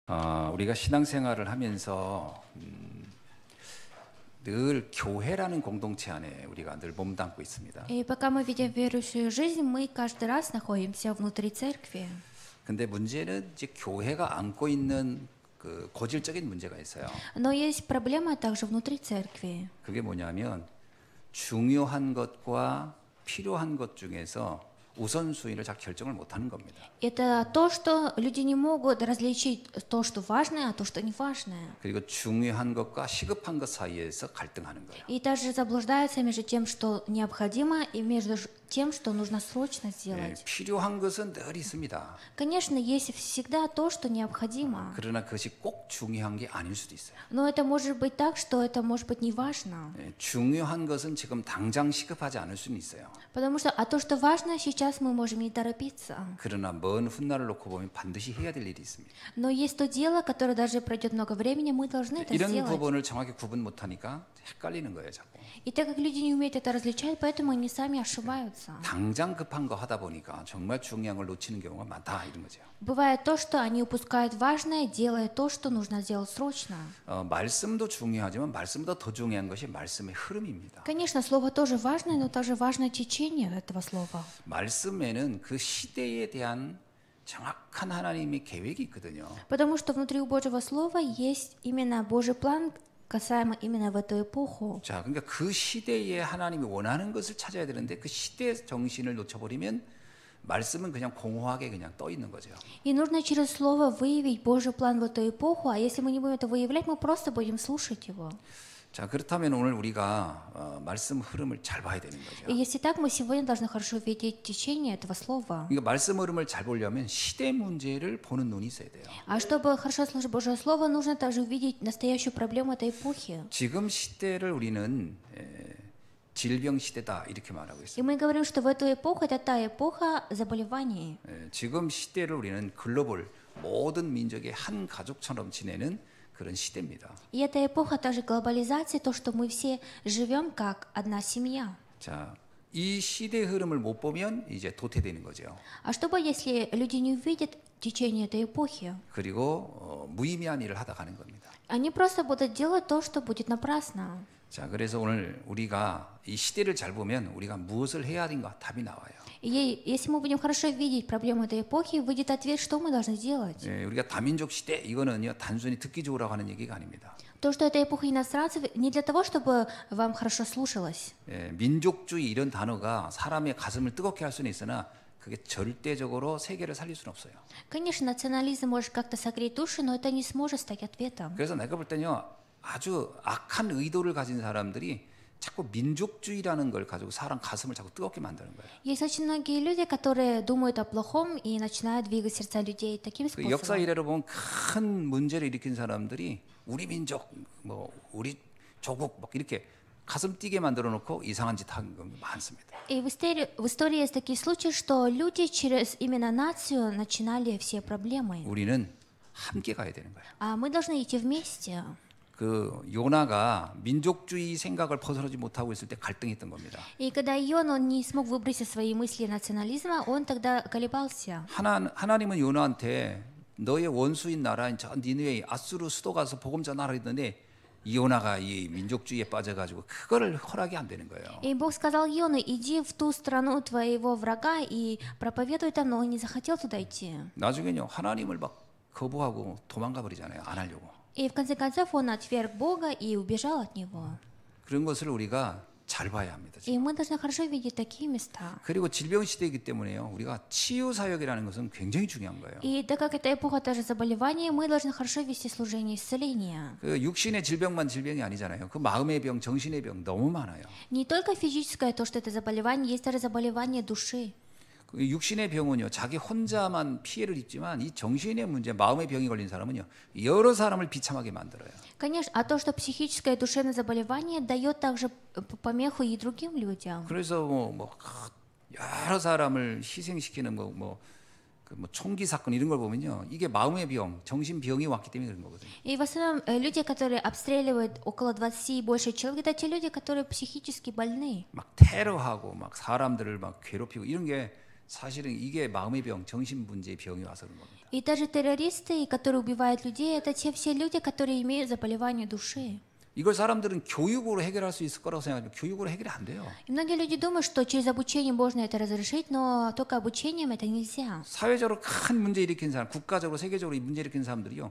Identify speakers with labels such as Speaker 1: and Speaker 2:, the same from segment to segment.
Speaker 1: 우리가 신앙생활을 하면서 늘 교회라는 공동체 안에 우리가 늘 몸담고 있습니다.
Speaker 2: И пока мы ведем верующую жизнь, мы каждый раз находимся внутри церкви.
Speaker 1: 근데 문제는 이제 교회가 안고 있는 그 고질적인 문제가 있어요.
Speaker 2: Но есть проблема также внутри церкви.
Speaker 1: 그게 뭐냐면 중요한 것과 필요한 것 중에서 우선순위를 잘 결정을 못하는 겁니다.
Speaker 2: Это то, что люди не могут различить то, что важное, а то, что не важное.
Speaker 1: 그리고 중요한 것과 시급한 것 사이에서 갈등하는 거예요.
Speaker 2: И также заблуждаются между тем, что необходимо, и между тем, что нужно срочно сделать.
Speaker 1: 필요한 것은 늘 있습니다.
Speaker 2: Конечно, есть всегда то, что необходимо.
Speaker 1: 그러나 그것이 꼭 중요한 게 아닐 수도 있어요.
Speaker 2: Но это может быть так, что это может быть не важно.
Speaker 1: 중요한 것은 지금 당장 시급하지 않을 수는 있어요.
Speaker 2: Потому что, а то, что важно, сейчас мы можем не торопиться.
Speaker 1: 그러나 먼 훗날을 놓고 보면 반드시 해야 될 일이 있습니다.
Speaker 2: Но есть то дело, которое даже пройдет много времени, мы должны это
Speaker 1: 이런
Speaker 2: сделать.
Speaker 1: 부분을 정확히 구분 못하니까 헷갈리는 거예요, 자꾸.
Speaker 2: И так как люди не умеют это различать, поэтому они сами ошибаются.
Speaker 1: 당장 급한 거 하다 보니까 정말 중요한 걸 놓치는 경우가 많다 이런 거죠.
Speaker 2: Бывает то, что они упускают важное, делая то, что нужно сделать срочно.
Speaker 1: 말씀도 중요하지만 말씀보다 더 중요한 것이 말씀의 흐름입니다.
Speaker 2: Конечно, слово тоже важное, но также важно течение этого слова.
Speaker 1: 말씀에는 그 시대에 대한 정확한 하나님의 계획이 있거든요.
Speaker 2: Потому что внутри у Божьего Слова есть именно Божий план, касаемо именно в эту эпоху.
Speaker 1: 자, 그러니까 그 시대에 하나님이 원하는 것을 찾아야 되는데 그 시대 정신을 놓쳐버리면 말씀은 그냥 공허하게 그냥 떠 있는 거죠.
Speaker 2: И нужно через Слово выявить Божий план в эту эпоху, а если мы не будем это выявлять, мы просто будем слушать его.
Speaker 1: 자, 그렇다면 오늘 우리가 말씀 흐름을 잘 봐야 되는 거죠.
Speaker 2: И если так, мы сегодня должны хорошо видеть течение этого Слова.
Speaker 1: 그러니까 말씀 흐름을 잘 보려면 시대 문제를 보는 눈이 있어야 돼요.
Speaker 2: А чтобы хорошо слышать Божье Слово, нужно также увидеть настоящую проблему этой эпохи.
Speaker 1: 지금 시대를 우리는 질병 시대다 이렇게 말하고
Speaker 2: И
Speaker 1: 있어요.
Speaker 2: мы говорим, что в эту эпоху, это та эпоха заболеваний.
Speaker 1: 지금 시대를 우리는 글로벌 모든 민족의 한 가족처럼 지내는 그런 시대입니다.
Speaker 2: И эта эпоха также глобализации, то, что мы все живем как одна семья.
Speaker 1: 자, 이 시대 흐름을 못 보면 이제 도태되는 거죠.
Speaker 2: А что бы, если люди не увидят течение этой эпохи?
Speaker 1: 그리고 무의미한 일을 하다 가는 겁니다.
Speaker 2: Они просто будут делать то, что будет напрасно.
Speaker 1: 자, 그래서 오늘 우리가 이 시대를 잘 보면 우리가 무엇을 해야 하는가 답이 나와요.
Speaker 2: И если мы будем хорошо видеть проблему этой эпохи, выйдет ответ, что мы должны делать.
Speaker 1: 우리가 다민족 시대 이거는요 단순히 듣기 좋으라고 하는 얘기가 아닙니다.
Speaker 2: То, что это эпоха иностранцев, не для того, чтобы вам хорошо слушалось.
Speaker 1: 민족주의 이런 단어가 사람의 가슴을 뜨겁게 할 수는 있으나 그게 절대적으로 세계를 살릴 수는 없어요.
Speaker 2: Конечно, национализм может как-то согреть души, но это не сможет стать ответом.
Speaker 1: 그래서 내가 볼 때는요 아주 악한 의도를 가진 사람들이 자꾸 민족주의라는 걸 가지고 사람 가슴을 자꾸 뜨겁게 만드는 거예요.
Speaker 2: Есть очень многие люди, которые думают о плохом и начинают двигать сердца людей таким
Speaker 1: 그 역사
Speaker 2: способом.
Speaker 1: 이래로 보면 큰 문제를 일으킨 사람들이 우리 민족, 뭐 우리 조국 막 이렇게 가슴 뛰게 만들어 놓고 이상한 짓 하는 건 많습니다.
Speaker 2: И в истории есть такие случаи, что люди через именно нацию начинали все проблемы.
Speaker 1: 우리는 함께 가야 되는 거예요.
Speaker 2: А мы должны идти вместе.
Speaker 1: 그 요나가 민족주의 생각을 벗어나지 못하고 있을 때 갈등했던 겁니다.
Speaker 2: И когда он не смог выбросить свои мысли национализма, он тогда колебался.
Speaker 1: 하나님은 요나한테 너의 원수인 나라인 저 니느웨 아수르 수도 가서 복음 전하라 했는데 요나가 이 민족주의에 빠져가지고 그거를 허락이 안 되는 거예요.
Speaker 2: И Бог сказал Йону, иди в ту страну твоего врага и проповедуй там, но он не захотел туда идти.
Speaker 1: 나중에는요 하나님을 막 거부하고 도망가 버리잖아요. 안 하려고.
Speaker 2: И в конце концов он отверг Бога и убежал от него.
Speaker 1: 그런 것을 우리가 잘 봐야 합니다.
Speaker 2: И мы должны хорошо видеть такие места.
Speaker 1: 그리고 질병 시대이기 때문에요. 우리가 치유 사역이라는 것은 굉장히 중요한 거예요.
Speaker 2: И так как это эпоха тоже заболеваний, мы должны хорошо вести служение исцеления.
Speaker 1: 그 육신의 질병만 질병이 아니잖아요. 그 마음의 병, 정신의 병 너무 많아요.
Speaker 2: Не только физическое, то, что это заболевание, есть даже заболевание души.
Speaker 1: 그 육신의 병은요, 자기 혼자만 피해를 입지만 이 정신의 문제, 마음의 병이 걸린 사람은요, 여러 사람을 비참하게 만들어요.
Speaker 2: Конечно, а то, что психическое и душевное заболевание дает также помеху и другим людям.
Speaker 1: 그래서 여러 사람을 희생시키는 총기 사건 이런 걸 보면요, 이게 마음의 병, 정신 병이 왔기 때문에 그런 거거든요.
Speaker 2: И в основном люди, которые обстреливают около 20 и больше человек, это те люди, которые психически больны.
Speaker 1: 막 테러하고 막 사람들을 막 괴롭히고 이런 게 사실은 이게 마음의 병, 정신 문제의 병이 와서 그런 겁니다.
Speaker 2: И даже террористы, которые убивают людей, это те все люди, которые имеют заболевание души.
Speaker 1: 이걸 사람들은 교육으로 해결할 수 있을 거라고 생각하지만 교육으로 해결이 안 돼요.
Speaker 2: И многие люди думают, что через обучение можно это разрешить, но только обучением это нельзя.
Speaker 1: 사회적으로 큰 문제 일으킨 사람, 국가적으로 세계적으로 이 문제 일으킨 사람들이요.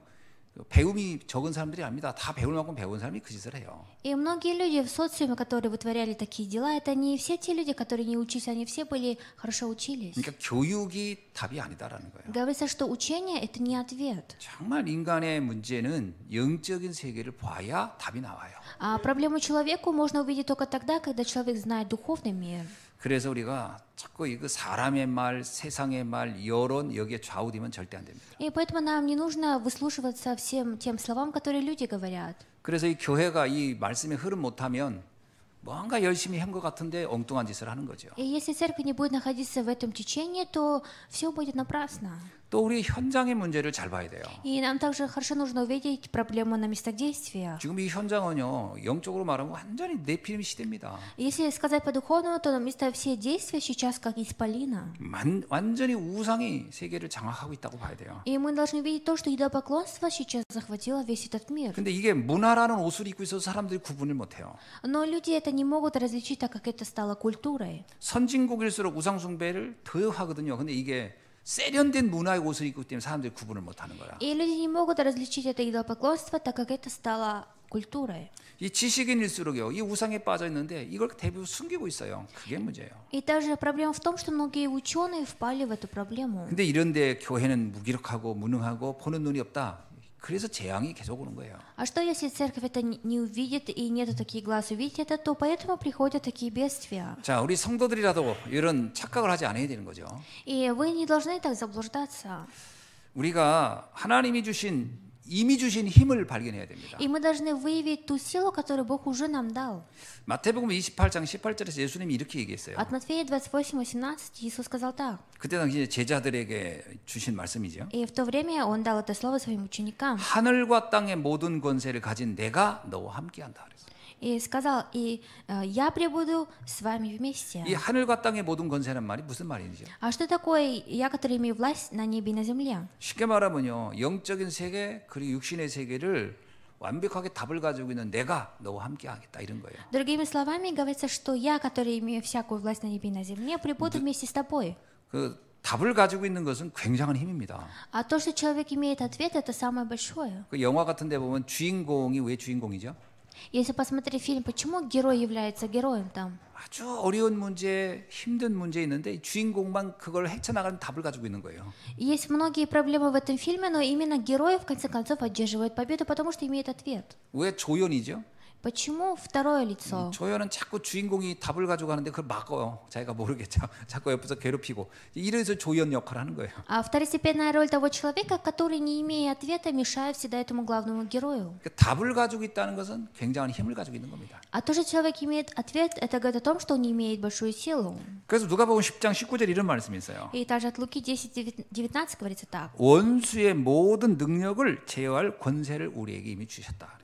Speaker 1: 배움이 적은 사람들이 아닙니다. 다 배울 만큼 배운 사람이 그 짓을 해요.
Speaker 2: И многие люди в социуме, которые вытворяли такие дела, это не все те люди, которые не учились, они все были хорошо учились.
Speaker 1: 그러니까 교육이 답이 아니다라는 거예요.
Speaker 2: Говорится, что учение это не ответ.
Speaker 1: 정말 인간의 문제는 영적인 세계를 봐야 답이 나와요.
Speaker 2: А проблему человеку можно увидеть только тогда, когда человек знает духовный мир.
Speaker 1: 그래서 우리가 자꾸 이거 사람의 말, 세상의 말, 여론 여기에 좌우되면 절대 안 됩니다.
Speaker 2: И поэтому нам не нужно выслушиваться всем тем словам, которые люди говорят.
Speaker 1: 그래서 이 교회가 이 말씀에 흐름 못하면 뭔가 열심히 한 것 같은데 엉뚱한 짓을 하는 거죠.
Speaker 2: И если церковь не будет находиться в этом течении, то все будет напрасно.
Speaker 1: 또 우리 현장의 문제를 잘 봐야 돼요.
Speaker 2: И нам также хорошо нужно увидеть проблему на местах действия.
Speaker 1: 지금 이 현장은요, 영적으로 말하면 완전히 네피림 시대입니다.
Speaker 2: Если сказать по-духовному, то на места все действия сейчас как исполина.
Speaker 1: 완전히 우상이 세계를 장악하고 있다고 봐야 돼요.
Speaker 2: И мы должны видеть то, что идолопоклонство сейчас захватило весь этот мир.
Speaker 1: 근데 이게 문화라는 옷을 입고 있어서 사람들이 구분을 못해요.
Speaker 2: Но люди это не могут различить, так как это стало культурой.
Speaker 1: 선진국일수록 우상 숭배를 더 하거든요. 근데 이게 세련된 문화의 옷을 입고 있기 때문에 사람들이 구분을 못하는 거야.
Speaker 2: И люди не могут различить это идолопоклонство, так как это стало культурой.
Speaker 1: 이 지식인일수록요, 이 우상에 빠져 있는데 이걸 대부분 숨기고 있어요. 그게 문제예요.
Speaker 2: И также проблема в том, что многие ученые впали в эту проблему.
Speaker 1: 근데 이런데 교회는 무기력하고 무능하고 보는 눈이 없다. 그래서 재앙이 계속 오는 거예요.
Speaker 2: А что если церковь это не увидит и нету таких глаз увидеть это, то поэтому приходят такие бедствия.
Speaker 1: 자, 우리 성도들이라도 이런 착각을 하지 않아야 되는 거죠.
Speaker 2: И вы не должны так заблуждаться.
Speaker 1: 우리가 하나님이 주신 이미 주신 힘을 발견해야 됩니다.
Speaker 2: И мы должны выявить ту силу, которую Бог уже нам дал.
Speaker 1: 마태복음 28장 18절에서 예수님이 이렇게 얘기했어요.
Speaker 2: От Матфея 28:18 Иисус сказал так.
Speaker 1: 그때 당시 제자들에게 주신 말씀이죠.
Speaker 2: И в то время Он дал это слово своим ученикам.
Speaker 1: 하늘과 땅의 모든 권세를 가진 내가 너와 함께한다 그랬어요.
Speaker 2: И сказал, я пребуду с вами вместе.
Speaker 1: 이 하늘과 땅의 모든 권세란 말이 무슨 말이죠?
Speaker 2: А что такое я, который имею власть на небе и на земле?
Speaker 1: 쉽게 말하면요, 영적인 세계 그리고 육신의 세계를 완벽하게 답을 가지고 있는 내가 너와 함께하겠다 이런 거예요.
Speaker 2: Другими словами говорится, что я, который имею всякую власть на небе и на земле, пребуду вместе с тобой.
Speaker 1: 그 답을 가지고 있는 것은 굉장한 힘입니다.
Speaker 2: А то, что человек имеет ответ, это самое большое.
Speaker 1: 그 영화 같은데 보면 주인공이 왜 주인공이죠?
Speaker 2: Если посмотреть фильм, почему герой является героем там?
Speaker 1: 아주 어려운 문제, 힘든 문제 있는데 주인공만 그걸 헤쳐나가는 답을 가지고 있는 거예요.
Speaker 2: Есть многие проблемы в этом фильме, но именно герой в конце концов одерживает победу, потому что имеет ответ.
Speaker 1: 왜 조연이죠?
Speaker 2: Почему второе лицо?
Speaker 1: 조연은 자꾸 주인공이 답을 가지고 가는데 그걸 막어요. 자기가 모르겠죠. 자꾸 옆에서 괴롭히고 이래서 조연 역할을 하는 거예요.
Speaker 2: А второстепенная роль того человека, который, не имея ответа, мешает всегда этому главному герою.
Speaker 1: 그러니까 답을 가지고 있다는 것은 굉장한 힘을 가지고 있는 겁니다.
Speaker 2: А то, что человек имеет ответ, это говорит о том, что он имеет большую силу.
Speaker 1: 그래서 누가복음 10장 19절 이런 말씀이 있어요.
Speaker 2: И также от Луки 10:19 говорится так.
Speaker 1: 원수의 모든 능력을 제어할 권세를 우리에게 이미 주셨다.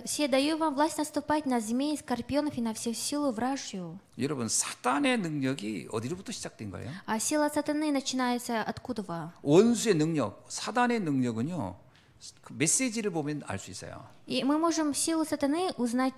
Speaker 2: «Се даю вам власть наступать на змей, скорпионов и на всю силу вражью».
Speaker 1: 여러분, 사단의 능력이 어디로부터 시작된 거예요?
Speaker 2: А сила сатаны начинается откуда?
Speaker 1: 원수의 능력, 사단의 능력은요, 그 메시지를 보면 알 수 있어요.
Speaker 2: И мы можем силу сатаны узнать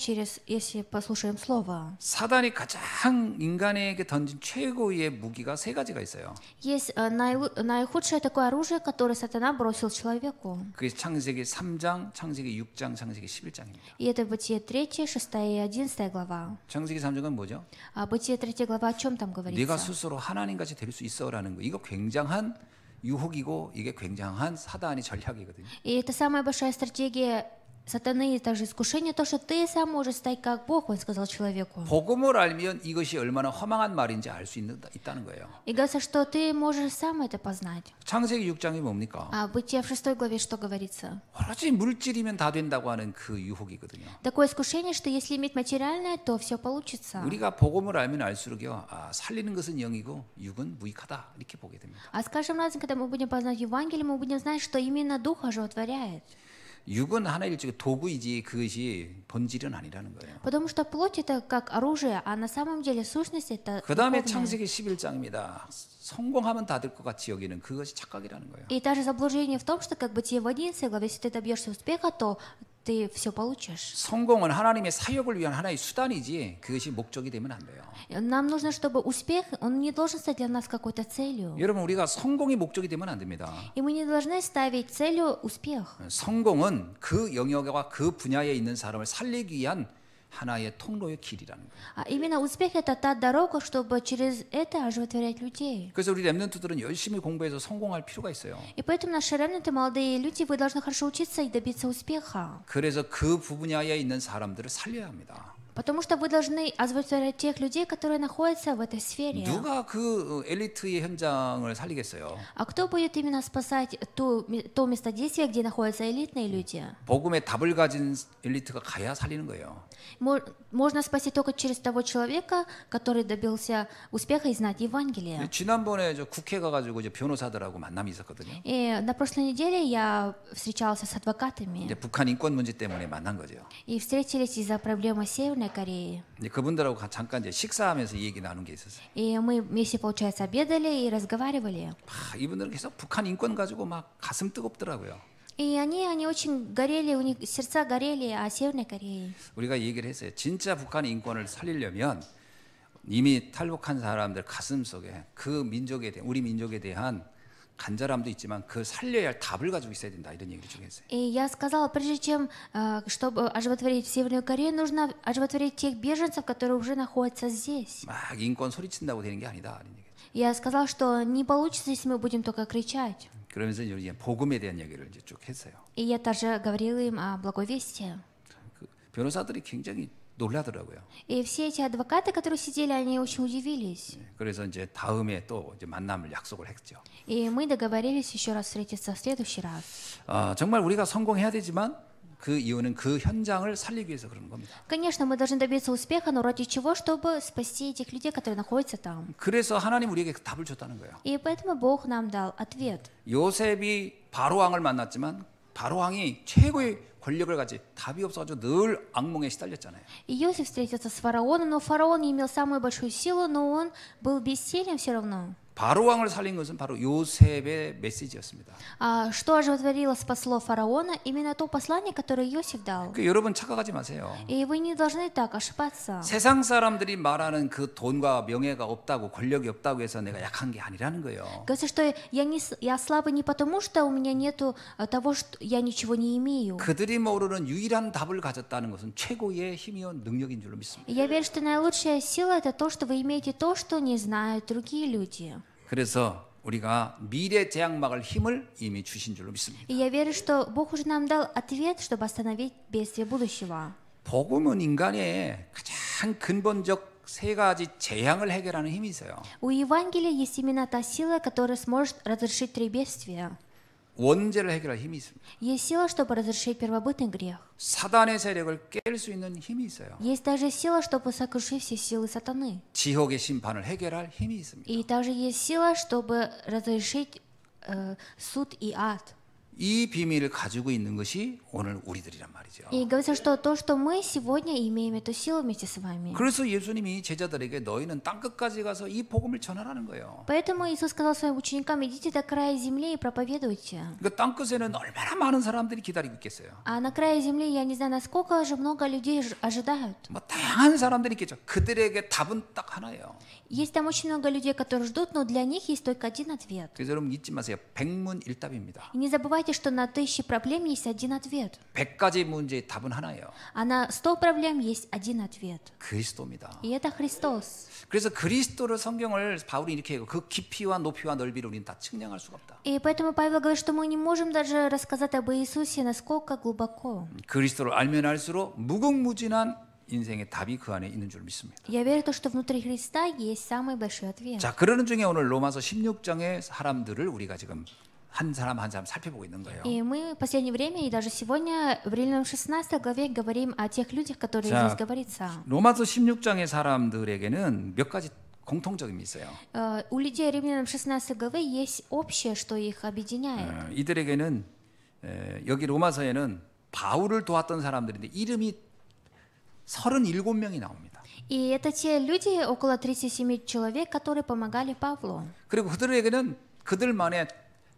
Speaker 2: если послушаем слово.
Speaker 1: 사단이 가장 인간에게 던진 최고의 무기가 세 가지가 있어요.
Speaker 2: Есть наихудшее такое оружие, которое сатана бросил человеку.
Speaker 1: 그게 창세기 3장, 창세기 6장, 창세기 11장입니다.
Speaker 2: И это Бытие 3, 6 и 11 глава.
Speaker 1: 창세기 3장은 뭐죠?
Speaker 2: А Бытие 3 глава о чем там
Speaker 1: 네가
Speaker 2: говорится?
Speaker 1: 스스로 하나님같이 될 수 있어라는 거. 이거 굉장한 유혹이고 이게 굉장한 사단의 전략이거든요.
Speaker 2: И это самая большая стратегия сатаны, и также искушение, то, что ты сам можешь стать как Бог, он сказал человеку.
Speaker 1: 복음을 알면 이것이 얼마나 허망한 말인지 알 수 있다는 거예요.
Speaker 2: И говорится, что ты можешь сам это познать.
Speaker 1: 창세기 6장이 뭡니까?
Speaker 2: А в Бытие в 6 главе что говорится?
Speaker 1: 오로지 물질이면 다 된다고 하는 그 유혹이거든요.
Speaker 2: Такое искушение, что если иметь материальное, то все получится.
Speaker 1: 우리가 복음을 알면 알수록요, 살리는 것은 영이고 육은 무익하다 이렇게 보게 됩니다.
Speaker 2: А с каждым разом, когда мы будем познать Евангелие, мы будем знать, что именно Дух оживотворяет.
Speaker 1: 육은 하나의 일종의 도구이지 그것이 본질은 아니라는 거예요.
Speaker 2: Потому что плоть это как оружие, а на самом деле сущность это
Speaker 1: 그 다음에
Speaker 2: духовная.
Speaker 1: 창세기 11장입니다. 성공하면 다 될 것 같이 여기는 그것이 착각이라는 거예요.
Speaker 2: И даже заблуждение в том, что как бы тебе в 11 главе, если ты добьешься успеха, то ты все получишь.
Speaker 1: 성공은 하나님의 사역을 위한 하나의 수단이지 그것이 목적이 되면 안 돼요.
Speaker 2: Нам нужно, чтобы успех, он не должен стать для нас какой-то целью.
Speaker 1: 여러분 우리가 성공이 목적이 되면 안 됩니다.
Speaker 2: И мы не должны ставить целью успех.
Speaker 1: 성공은 그 영역과 그 분야에 있는 사람을 살리기 위한 하나의 통로의 길이라는 거예요.
Speaker 2: А именно успех это та дорога, чтобы через это оживотворять людей.
Speaker 1: 그래서 우리 렘넌트들은 열심히 공부해서 성공할 필요가 있어요.
Speaker 2: И поэтому наши ремнанты, молодые люди, вы должны хорошо учиться и добиться успеха.
Speaker 1: 그래서 그 분야에 있는 사람들을 살려야 합니다.
Speaker 2: Потому что вы должны оживотворять тех людей, которые находятся в этой сфере.
Speaker 1: 누가 그 엘리트의 현장을 살리겠어요?
Speaker 2: А кто будет именно спасать то местодействие, где находятся элитные люди?
Speaker 1: 복음의 답을 가진 엘리트가 가야 살리는 거예요.
Speaker 2: Можно спасти только через того человека, который добился успеха и знать Евангелие.
Speaker 1: 지난번에 저 국회 가가지고 이제 변호사들하고 만남이 있었거든요.
Speaker 2: И на прошлой неделе я встречался с адвокатами.
Speaker 1: 이제 북한 인권 문제 때문에 만난 거죠.
Speaker 2: И встретились из-за проблемы Северной Кореи.
Speaker 1: 이제 그분들하고 잠깐 이제 식사하면서 이 얘기 나눈 게 있었어요.
Speaker 2: И мы вместе, получается, обедали и разговаривали.
Speaker 1: 이분들은 계속 북한 인권 가지고 막 가슴 뜨겁더라고요.
Speaker 2: И они очень горели, у них сердца горели о Северной Корее.
Speaker 1: 우리가 얘기를 했어요. 진짜 북한 인권을 살리려면 이미 탈북한 사람들 가슴 속에 그 민족에 대한 우리 민족에 대한 간절함도 있지만 그 살려야 할 답을 가지고 있어야 된다 이런 얘기를 좀 했어요.
Speaker 2: И я сказала, прежде чем, чтобы оживотворить Северную Корею, нужно оживотворить тех беженцев, которые уже находятся здесь.
Speaker 1: 막 인권 소리친다고 되는 게 아니다 이런 얘기.
Speaker 2: Я сказала, что не получится, если мы будем только кричать.
Speaker 1: 그러면서 이제 복음에 대한 얘기를 이제 쭉 했어요.
Speaker 2: И я также говорила им о благой вести.
Speaker 1: 그 변호사들이 굉장히 놀라더라고요.
Speaker 2: И все эти адвокаты, которые сидели, они очень удивились.
Speaker 1: 그래서 이제 다음에 또 이제 만남을 약속을 했죠.
Speaker 2: И мы договорились еще раз встретиться в следующий раз.
Speaker 1: 정말 우리가 성공해야 되지만 그 이유는 그 현장을 살리기 위해서 그런 겁니다.
Speaker 2: Конечно, мы должны добиться успеха, но ради чего? Чтобы спасти этих людей, которые находятся там.
Speaker 1: 그래서 하나님 우리에게 답을 줬다는 거예요.
Speaker 2: И поэтому Бог нам дал ответ.
Speaker 1: 요셉이 바로 왕을 만났지만 바로 왕이 최고의 권력을 가지 답이 없어가지고 늘 악몽에 시달렸잖아요.
Speaker 2: И Иосиф встретился с фараоном, но фараон не имел самую большую силу, но он был бессилен все равно.
Speaker 1: 바로 왕을 살린 것은 바로 요셉의 메시지였습니다.
Speaker 2: А что оживотворило, спасло фараона? Именно то послание, которое Иосиф дал.
Speaker 1: 그 여러분 착각하지 마세요.
Speaker 2: И вы не должны так ошибаться.
Speaker 1: 세상 사람들이 말하는 그 돈과 명예가 없다고 권력이 없다고 해서 내가 약한 게 아니라는 거예요.
Speaker 2: Говорится, что я слабый не потому, что у меня нету того, что я ничего не имею.
Speaker 1: 그들이 모르는 유일한 답을 가졌다는 것은 최고의 힘이요 능력인 줄로 믿습니다.
Speaker 2: Я верю, что наилучшая сила это то, что вы имеете то, что не знают другие люди.
Speaker 1: 그래서 우리가 미래 재앙막을 힘을 이미 주신 줄로 믿습니다.
Speaker 2: И я верю, что Бог уже нам дал ответ, чтобы остановить бедствие будущего.
Speaker 1: 복음은 인간의 가장 근본적 세 가지 재앙을 해결하는 힘이 있어요.
Speaker 2: У Евангелия есть именно та сила, которая сможет разрешить три бедствия.
Speaker 1: 원죄를 해결할 힘이 있습니다.
Speaker 2: Есть сила, чтобы разрешить первобытный грех.
Speaker 1: 사단의 세력을 깰 수 있는 힘이 있어요.
Speaker 2: Есть также сила, чтобы сокрушить все силы сатаны.
Speaker 1: 지옥의 심판을 해결할 힘이 있습니다.
Speaker 2: И также есть сила, чтобы разрешить суд и ад.
Speaker 1: 이 비밀을 가지고 있는 것이 오늘 우리들이란 말이죠.
Speaker 2: И говорится, что то, что мы сегодня имеем эту силу вместе с вами.
Speaker 1: 그래서 예수님이 제자들에게 너희는 땅끝까지 가서 이 복음을 전하라는 거예요.
Speaker 2: Поэтому Иисус сказал своим ученикам: идите до края земли и проповедуйте.
Speaker 1: 그 땅끝에는 얼마나 많은 사람들이 기다리고 있겠어요.
Speaker 2: А на крае земли, я не знаю, насколько же много людей ожидают.
Speaker 1: 뭐 다양한 사람들이 있겠죠. 그들에게 답은 딱 하나예요.
Speaker 2: Есть там очень много людей, которые ждут, но для них есть только один ответ.
Speaker 1: 그래서 여러분 잊지 마세요. 백문일답입니다.
Speaker 2: И не забывайте, что на 1000 проблем есть один ответ.
Speaker 1: 100가지 문제의 답은 하나예요.
Speaker 2: А на 100 проблем есть один ответ.
Speaker 1: 그리스도입니다.
Speaker 2: И это Христос.
Speaker 1: 그래서 그리스도를 성경을 바울이 이렇게 해요. 그 깊이와 높이와 넓이를 우리는 다 측량할 수가 없다.
Speaker 2: И поэтому Павел говорит, что мы не можем даже рассказать об Иисусе, насколько глубоко.
Speaker 1: 그리스도를 알면 알수록 무궁무진한 인생의 답이 그 안에 있는 줄 믿습니다.
Speaker 2: Я верю, что внутри Христа есть самый большой ответ.
Speaker 1: 자, 그러는 중에 오늘 로마서 16장의 사람들을 우리가 지금 한 사람 한 사람 살펴보고 있는 거예요.
Speaker 2: И мы в последнее время, и даже сегодня в Римлянам 16 главе говорим о тех людях, которые
Speaker 1: 자,
Speaker 2: здесь говорится.
Speaker 1: 로마서 16장의 사람들에게는 몇 가지 공통점이 있어요.
Speaker 2: У людей Римлянам 16 главы есть общее, что их объединяет.
Speaker 1: 이들에게는 여기 로마서에는 바울을 도왔던 사람들인데 이름이 37명이 나옵니다.
Speaker 2: И это те люди, около 37 человек, которые помогали Павлу.
Speaker 1: 그리고 그들에게는 그들만의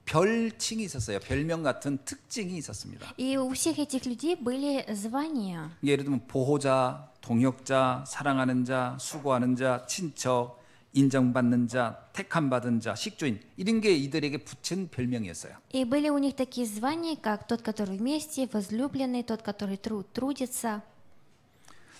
Speaker 1: 별칭이 있었어요. 별명 같은 특징이 있었습니다.
Speaker 2: И у всех этих людей были звания.
Speaker 1: 예를 들면 보호자, 동역자, 사랑하는 자, 수고하는 자, 친척, 인정받는 자, 택함받은 자, 식주인 이런 게 이들에게 붙인 별명이었어요.
Speaker 2: И были у них такие звания, как тот, который вместе, возлюбленный, тот, который трудится.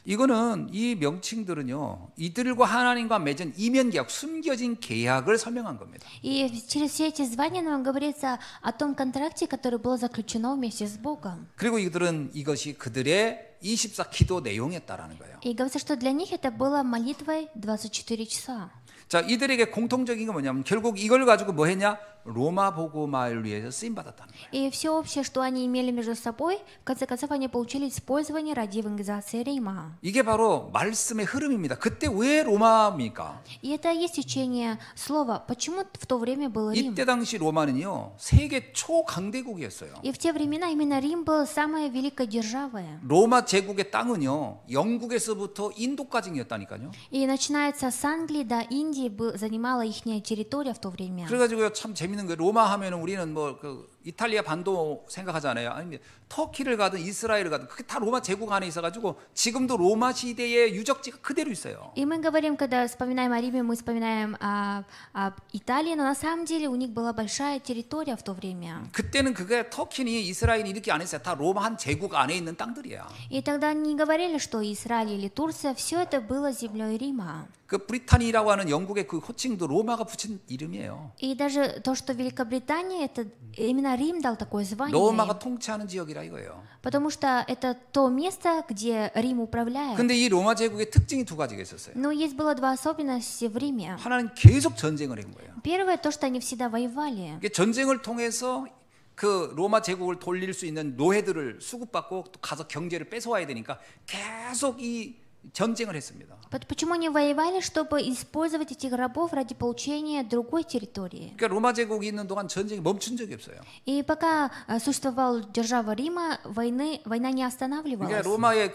Speaker 1: 이거는 이 명칭들은요, 이들과 하나님과 맺은 이면 계약, 숨겨진 계약을 설명한 겁니다.
Speaker 2: И через все эти звания нам говорится о том контракте, который был заключен вместе с Богом.
Speaker 1: 그리고 이들은 이것이 그들의 24 기도 내용이었다라는 거예요.
Speaker 2: И говорится, что для них это было молитвой 24 часа.
Speaker 1: 자, 이들에게 공통적인 게 뭐냐면 결국 이걸 가지고 뭐 했냐? 로마 복음화를 위해서 쓰임 받았다는 거예요.
Speaker 2: И все общее, что они имели между собой, в конце концов, они получили использование ради евангелизации Рима.
Speaker 1: 이게 바로 말씀의 흐름입니다. 그때 왜 로마입니까?
Speaker 2: И это и есть течение слова. Почему в то время был Рим?
Speaker 1: 이때 당시 로마는요, 세계 초강대국이었어요.
Speaker 2: И в те времена именно Рим был самой великой державой.
Speaker 1: 로마 제국의 땅은요, 영국에서부터 인도까지였다니까요.
Speaker 2: И начинается с Англии до Индии, занимала их территория в то время.
Speaker 1: 그래가지고요, 참 재밌는 거예요. 로마 하면은 우리는 뭐 그 이탈리아 반도 생각하잖아요. 아니면 터키를 가든 이스라엘을 가든 그게 다 로마 제국 안에 있어가지고 지금도 로마 시대의 유적지가 그대로 있어요.
Speaker 2: И мы говорим, когда вспоминаем о Риме, мы вспоминаем об Италии, но на самом деле у них была большая территория в то время.
Speaker 1: 그때는 그게 터키니 이스라엘이 이렇게 안 했어요. 다 로마 한 제국 안에 있는 땅들이야.
Speaker 2: И тогда не говорили, что Израиль или Турция, все это было землей Рима.
Speaker 1: 그 브리타니라고 하는 영국의 그 호칭도 로마가 붙인 이름이에요.
Speaker 2: И даже то, что Великобритания, это именно Рим дал такое звание.
Speaker 1: 로마가 통치하는 지역이라 이거예요.
Speaker 2: Потому что это то место, где Рим управляет.
Speaker 1: 근데 이 로마 제국의 특징이 두 가지가 있었어요.
Speaker 2: Но есть было два особенности в Риме.
Speaker 1: 하나는 계속 전쟁을 한 거예요.
Speaker 2: Первое, то, что они всегда воевали.
Speaker 1: 이게 전쟁을 통해서 그 로마 제국을 돌릴 수 있는 노예들을 수급받고 또 가서 경제를 뺏어와야 되니까 계속 이 전쟁을 했습니다.
Speaker 2: Почему они воевали? Чтобы использовать этих рабов ради получения другой территории.
Speaker 1: 그러니까 로마 제국이 있는 동안 전쟁이 멈춘 적이 없어요.
Speaker 2: И пока существовала держава Рима, война не
Speaker 1: 그러니까
Speaker 2: останавливалась.
Speaker 1: 로마의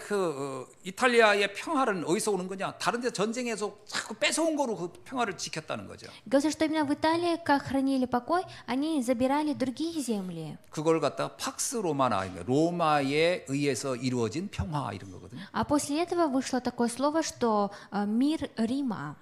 Speaker 1: 이탈리아의 평화는 어디서 오는 거냐? 다른 데 전쟁에서 자꾸 뺏어온 거로 그 평화를 지켰다는 거죠.
Speaker 2: Говорится, что именно в Италии, как хранили покой, они забирали другие земли.
Speaker 1: 그걸 갖다가 팍스 로마나 로마에 의해서 이루어진 평화 이런 거거든요.
Speaker 2: А после этого вышло такое слово, что мир Рима.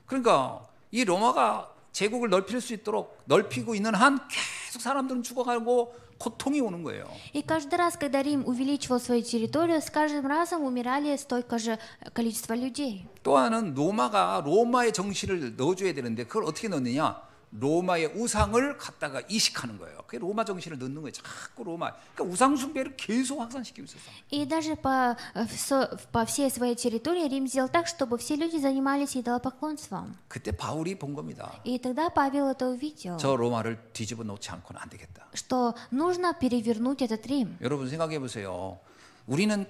Speaker 1: 그러니까 이 로마가 제국을 넓힐 수 있도록 넓히고 있는 한 계속 사람들은 죽어가고 고통이 오는 거예요.
Speaker 2: И каждый раз, когда Рим увеличивал свою территорию, с каждым разом умирали столько же количество людей.
Speaker 1: 또 하나는 로마의 정신을 넣어줘야 되는데 그걸 어떻게 넣느냐? 로마의 우상을 갖다가 이식하는 거예요. 그게 로마 정신을 넣는 거예요. 자꾸 로마. 그러니까 우상 숭배를 계속 확산시키고 있었어.
Speaker 2: И даже по всей своей территории Рим сделал так, чтобы все люди занимались идолопоклонством.
Speaker 1: 그때 바울이 본 겁니다.
Speaker 2: И тогда Павел это увидел,
Speaker 1: 저 로마를 뒤집어 놓지 않고는 안 되겠다.
Speaker 2: что нужно перевернуть этот Рим.
Speaker 1: 여러분 생각해 보세요. 우리는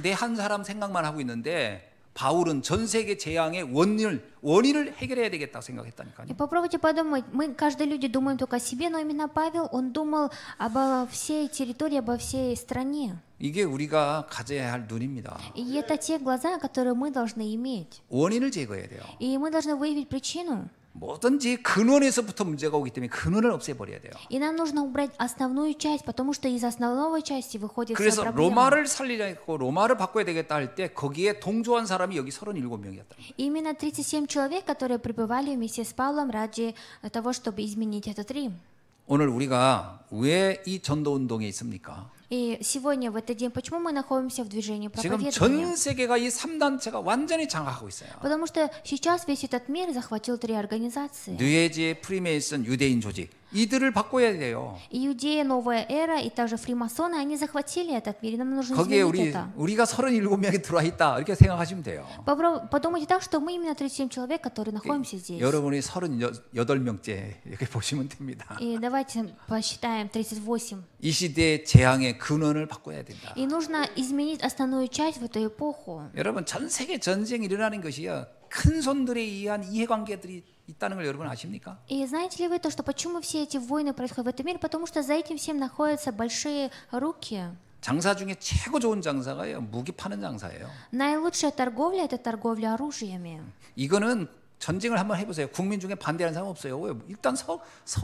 Speaker 1: 내 한 사람 생각만 하고 있는데 바울은 전 세계 재앙의 원인을 해결해야 되겠다고 생각했다니까요.
Speaker 2: И попробуйте подумать, мы, каждый люди, думаем только о себе, но именно Павел, он думал обо всей территории, обо всей стране.
Speaker 1: 이게 우리가 가져야 할 눈입니다.
Speaker 2: И это те глаза, которые мы должны иметь.
Speaker 1: 원인을 제거해야 돼요.
Speaker 2: И мы должны выявить причину.
Speaker 1: 뭐든지 근원에서부터 문제가 오기 때문에 근원을 없애버려야 돼요.
Speaker 2: И нам нужно убрать основную часть, потому что из основной части выходит вся
Speaker 1: 그래서
Speaker 2: проблема.
Speaker 1: 로마를 살리려고 로마를 바꿔야 되겠다 할 때 거기에 동조한 사람이 여기 37명이었다.
Speaker 2: Именно 37 человек, которые пребывали вместе с Павлом ради того, чтобы изменить этот Рим.
Speaker 1: 오늘 우리가 왜 이 전도 운동에 있습니까?
Speaker 2: И сегодня, в этот день, почему мы находимся в движении
Speaker 1: 지금
Speaker 2: проповедования?
Speaker 1: 전 세계가 이 3단체가 완전히 장악하고 있어요.
Speaker 2: Потому что сейчас весь этот мир захватил три организации.
Speaker 1: 뉘에지, 프리메이슨, 유대인 조직 이들을 바꿔야 돼요.
Speaker 2: Иудея, Новая Эра и также фримасоны, они захватили этот мир, и нам нужно
Speaker 1: 거기에
Speaker 2: изменить это.
Speaker 1: 우리가 37명이 들어와 있다 이렇게 생각하시면 돼요.
Speaker 2: Подумайте так, что мы именно 37 человек, которые находимся здесь.
Speaker 1: 여러분이 38명째 이렇게 보시면 됩니다.
Speaker 2: И давайте посчитаем 38.
Speaker 1: 이 시대의 재앙의 근원을 바꿔야 된다.
Speaker 2: И нужно изменить основную часть в эту эпоху.
Speaker 1: 여러분 전 세계 전쟁이 일어나는 것이요 큰 손들에 의한 이해관계들이 있다는 걸 여러분 아십니까?
Speaker 2: И знаете ли вы то, что почему все эти войны происходят в этом мире? Потому что за этим всем находятся большие руки.
Speaker 1: 장사 중에 최고 좋은 장사가요. 무기 파는 장사예요.
Speaker 2: Наилучшая торговля – это торговля оружиями.
Speaker 1: 이거는 전쟁을 한번 해보세요. 국민 중에 반대하는 사람 없어요. 왜? 일단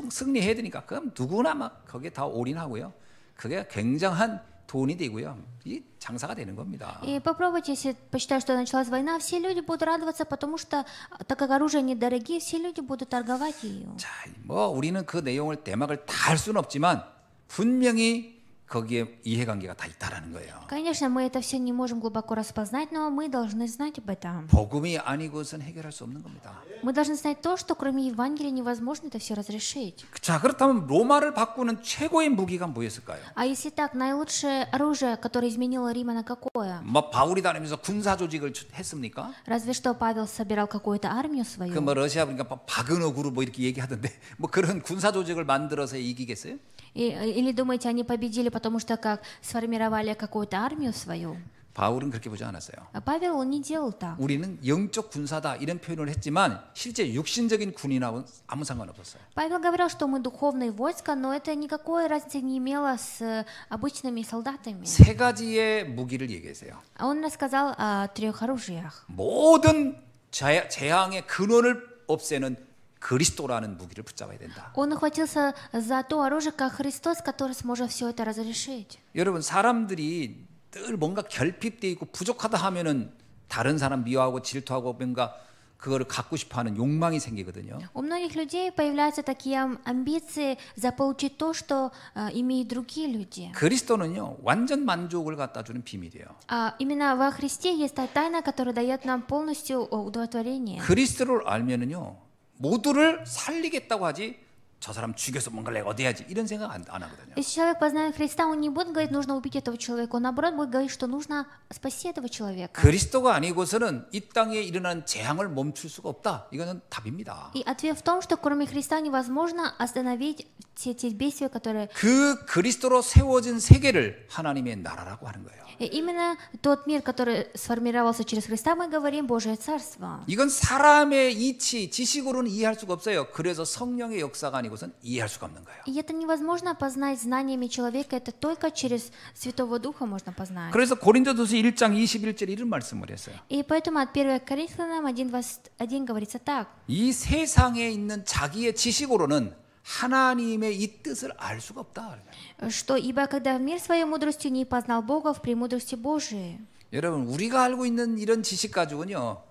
Speaker 1: 승리해야 되니까. 그럼 누구나 막 거기에 다 올인하고요. 그게 굉장한 돈이 되고요. 이 장사가 되는 겁니다.
Speaker 2: И попробуйте, если посчитать, что началась война, все люди будут радоваться, потому что, так как оружие недорогие, все люди будут торговать ее.
Speaker 1: 자, 뭐 우리는 그 내용을 대막을 다 할 수는 없지만 분명히 거기에 이해관계가 다 있다라는 거예요.
Speaker 2: Конечно, мы это все не можем глубоко распознать, но мы должны знать об этом.
Speaker 1: 복음이 아니고선 해결할 수 없는 겁니다.
Speaker 2: Мы должны знать то, что кроме Евангелия невозможно это все разрешить.
Speaker 1: 자, 그렇다면 로마를 바꾸는 최고의 무기가 뭐였을까요?
Speaker 2: А если так, наилучшее оружие, которое изменило Рима, на какое?
Speaker 1: 뭐 바울이 다니면서 군사 조직을 했습니까?
Speaker 2: Разве что Павел собирал какую-то армию свою.
Speaker 1: 그 뭐 러시아 보니까 바그너 그룹 뭐 이렇게 얘기하던데 뭐 그런 군사 조직을 만들어서 이기겠어요?
Speaker 2: Или думаете, они победили, потому что как сформировали какую-то армию свою?
Speaker 1: 바울은 그렇게 보지 않았어요.
Speaker 2: А Павел, он не делал так.
Speaker 1: 우리는 영적 군사다 이런 표현을 했지만 실제 육신적인 군인하고는 아무 상관없었어요.
Speaker 2: Павел говорил, что мы духовные войска, но это никакой разницы не имело с обычными солдатами.
Speaker 1: 세 가지의 무기를 얘기했어요.
Speaker 2: А он рассказал о 3 оружиях.
Speaker 1: 모든 재앙의 근원을 없애는 그리스도라는 무기를 붙잡아야 된다.
Speaker 2: Он охватился за то оружие, как Христос, который сможет все это разрешить.
Speaker 1: 여러분 사람들이 늘 뭔가 결핍돼 있고 부족하다 하면은 다른 사람 미워하고 질투하고 뭔가 그거를 갖고 싶어하는 욕망이 생기거든요.
Speaker 2: У многих людей появляются такие амбиции заполучить то, что имеют другие люди.
Speaker 1: 그리스도는요 완전 만족을 갖다 주는 비밀이에요.
Speaker 2: А именно во Христе есть та тайна, которая дает нам полностью удовлетворение.
Speaker 1: 그리스도를 알면은요 모두를 살리겠다고 하지 저 사람 죽여서 뭔가 내가 얻어야지 이런 생각 안 하거든요.
Speaker 2: Если человек познает Христа, он не будет говорить, нужно убить этого человека, он наоборот будет говорить, что нужно спасти этого человека.
Speaker 1: 그리스도가 아니고서는 이 땅에 일어난 재앙을 멈출 수가 없다. 이거는 답입니다.
Speaker 2: И ответ в том, что кроме Христа невозможно остановить все те бедствия, которые...
Speaker 1: 그 그리스도로 세워진 세계를 하나님의 나라라고 하는 거예요.
Speaker 2: И именно тот мир, который сформировался через Христа, мы говорим Божие Царство.
Speaker 1: 이건 사람의 이치, 지식으로는 이해할 수가 없어요. 그래서 성령의 역사가 아니고선 이해할 수가 없는 거예요.
Speaker 2: И это невозможно познать знаниями человека, это только через Святого Духа можно познать.
Speaker 1: 그래서 고린도전서 1장 21절에 이런 말씀을 했어요.
Speaker 2: И поэтому от 1 Коринфянам 1:21 говорится так.
Speaker 1: 이 세상에 있는 자기의 지식으로는 하나님의 이 뜻을 알 수가 없다.
Speaker 2: Что ибо когда в мир своей мудростью не познал Бога в премудрости Божией.
Speaker 1: 여러분 우리가 알고 있는 이런 지식 가지고는요.